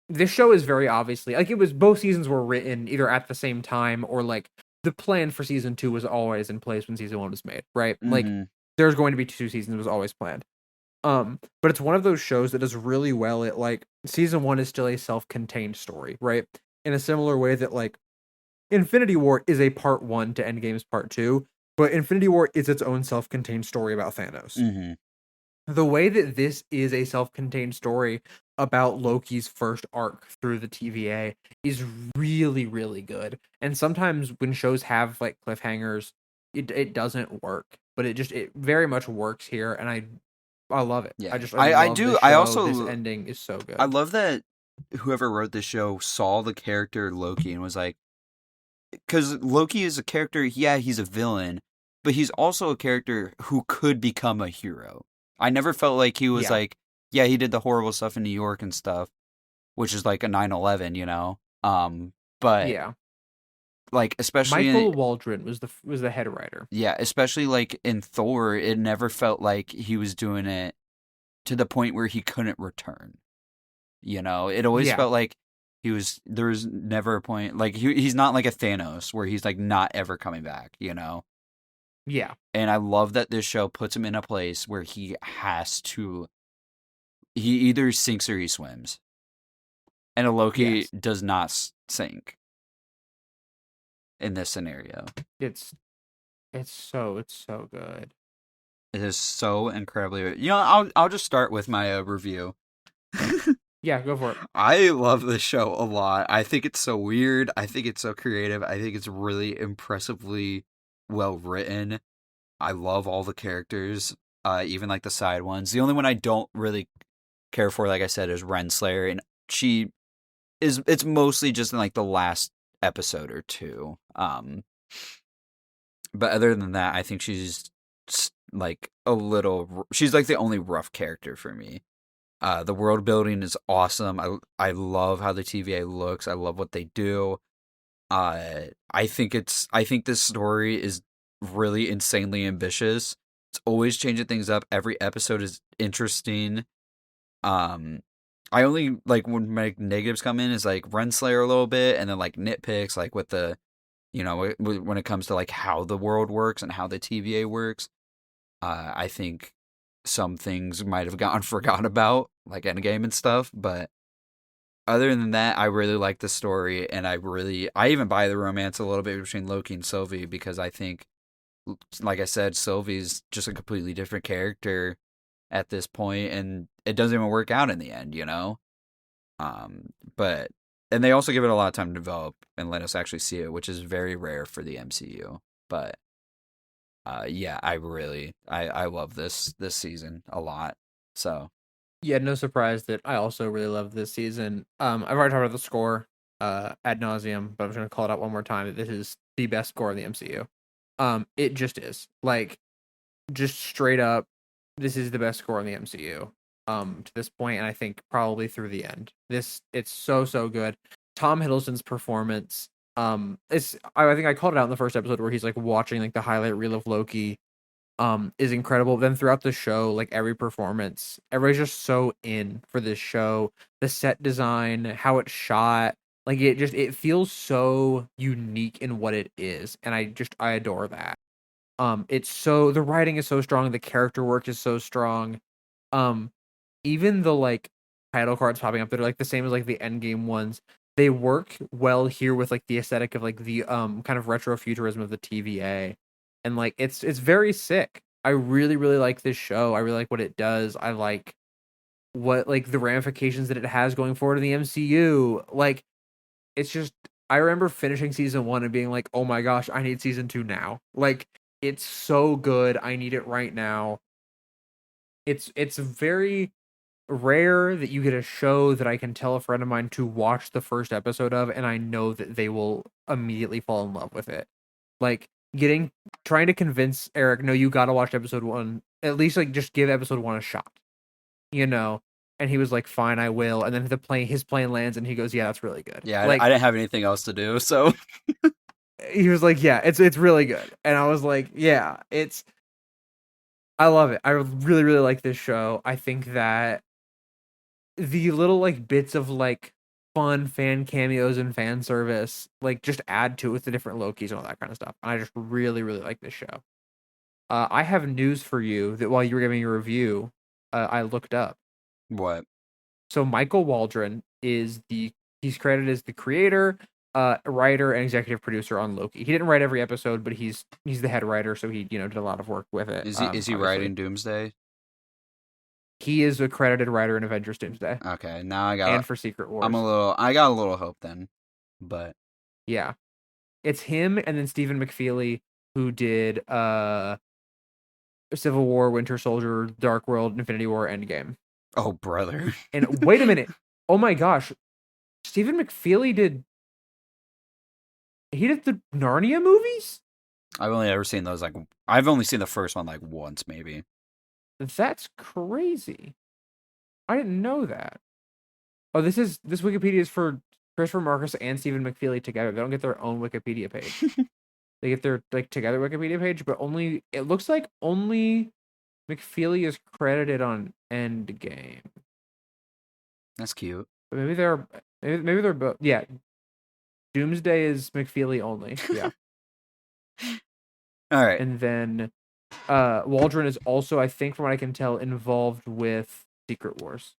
this show is very obviously like it was both seasons were written either at the same time or like the plan for season 2 was always in place when season 1 was made, right? Like Mhm. there's going to be 2 seasons was always planned. But it's one of those shows that does really well at like season 1 is still a self-contained story, right? In a similar way that like Infinity War is a part 1 to Endgame's part 2, but Infinity War is its own self-contained story about Thanos. Mhm. The way that this is a self-contained story about Loki's first arc through the TVA is really, really good. And sometimes when shows have like cliffhangers, it doesn't work, but it very much works here, and I love it. Yeah, I I love do. this I show. This also ending is so good. I love that whoever wrote this show saw the character Loki and was like, because Loki is a character. Yeah, he's a villain, but he's also a character who could become a hero. I never felt like he was Yeah. like, yeah, he did the horrible stuff in New York and stuff, which is like a 9/11, you know. But Yeah. like especially Michael Waldron was the head writer. yeah, especially like in Thor, it never felt like he was doing it to the point where he couldn't return. You know, it always Yeah. felt like there was never a point like he's not like a Thanos where he's like not ever coming back, you know. Yeah. And I love that this show puts him in a place where he either sinks or he swims. And a Loki Yes. does not sink in this scenario. It's so good. It is so incredibly. You know, I'll just start with my review. Yeah, go for it. I love this show a lot. I think it's so weird. I think it's so creative. I think it's really impressively well written. I love all the characters, even like the side ones. The only one I don't really care for, like I said, is Renslayer, and it's mostly just in like the last episode or two. But other than that, I think she's like she's like the only rough character for me. The world building is awesome. I love how the TVA looks. I love what they do. I think this story is really insanely ambitious. It's always changing things up. Every episode is interesting. I only like when my negatives come in is like Renslayer a little bit, and then like nitpicks like with the, you know, when it comes to like how the world works and how the TVA works. I think some things might have gotten forgot about, like Endgame and stuff, but other than that, I really like the story, and I even buy the romance a little bit between Loki and Sylvie, because I think, like I said, Sylvie's just a completely different character at this point, and it doesn't even work out in the end, you know? But, and they also give it a lot of time to develop and let us actually see it, which is very rare for the MCU, but yeah, I love this season a lot. So Yeah, no surprise that I also really love this season. I've already talked about the score ad nauseum, but I'm just gonna call it out one more time that this is the best score in the MCU. It just is. Like, just straight up, this is the best score in the MCU. To this point, and I think probably through the end. It's so good. Tom Hiddleston's performance. I think I called it out in the first episode where he's like watching like the highlight reel of Loki, is incredible. Then throughout the show, like every performance, everybody's just so in for this show. The set design, how it's shot, like it feels so unique in what it is, and I adore that. It's so the writing is so strong, the character work is so strong. Um, Even the like title cards popping up that are like the same as like the Endgame ones, they work well here with like the aesthetic of like the kind of retro futurism of the TVA, and like it's very sick. I really really like this show. I really like what it does. I like what like the ramifications that it has going forward in the MCU. Like it's just I remember finishing season 1 and being like, "Oh my gosh, I need season 2 now." Like it's so good. I need it right now. It's very rare that you get a show that I can tell a friend of mine to watch the first episode of and I know that they will immediately fall in love with it. Like getting trying to convince Eric, no, you gotta watch episode 1. At least like just give episode 1 a shot. You know? And he was like, fine, I will. And then his plane lands and he goes, yeah, that's really good. Yeah, I Like didn't have anything else to do, so he was like, yeah, it's really good. And I was like, yeah, I love it. I really, really like this show. I think that the little like bits of like fun fan cameos and fan service like just add to it with the different Lokis and all that kind of stuff. I just really really like this show. I have news for you that while you were giving your review, I looked up. what? So Michael Waldron he's credited as the creator, writer, and executive producer on Loki. He didn't write every episode, but he's the head writer, so he did a lot of work with it. Is he Obviously. writing Doomsday? He is a credited writer in Avengers Doomsday Okay, now and for Secret Wars. I got a little hope then, but Yeah. It's him and then Stephen McFeely who did Civil War, Winter Soldier, Dark World, Infinity War, Endgame. oh brother, And wait a minute. Oh my gosh. Stephen McFeely did the Narnia movies? I've only ever seen those I've only seen the first one like once maybe. That's crazy. I didn't know that. Oh, this Wikipedia is for Christopher Marcus and Stephen McFeely together. They don't get their own Wikipedia page. They get their like together Wikipedia page, but it looks like only McFeely is credited on Endgame. That's cute. But maybe they're both. Yeah, Doomsday is McFeely only. Yeah, All right. and then Waldron is also, I think, from what I can tell, involved with Secret Wars.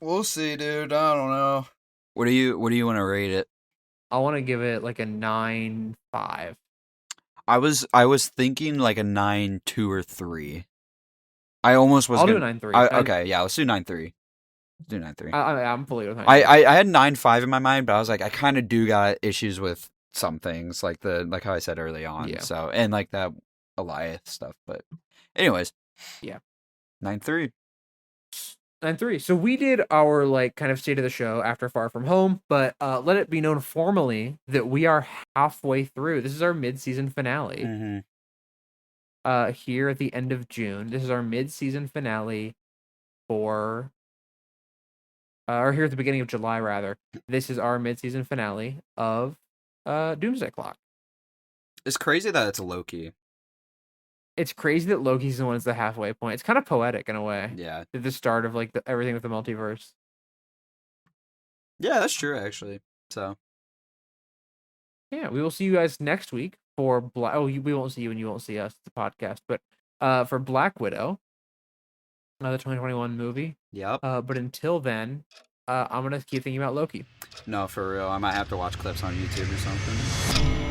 We'll see, dude. I don't know. What do you want to rate it? I want to give it like a 9.5. I was thinking like a 9.2 or 3. I almost was. I'll do a 9.3. Okay, yeah, let's do 9.3. Do 9.3. I'm fully with 9.3. I had 9.5 in my mind, but I was like, I kind of do got issues with some things, like how I said early on. Yeah. So and like that Elias stuff, but anyways, yeah, 9.3. 9.3. So we did our like kind of state of the show after Far From Home, but let it be known formally that we are halfway through. This is our mid-season finale. Mm-hmm. Here at the end of June. This is our mid-season finale for or here at the beginning of July rather. This is our mid-season finale of Doomsday Clock. It's crazy that it's Loki. It's crazy that Loki's the one that's the halfway point. It's kind of poetic in a way. Yeah. At the start of like everything with the multiverse. Yeah, that's true actually. So yeah, we will see you guys next week for Black. Oh, we won't see you and you won't see us. The podcast, but for Black Widow, the 2021 movie. Yep. But until then, I'm gonna keep thinking about Loki. No, for real. I might have to watch clips on YouTube or something.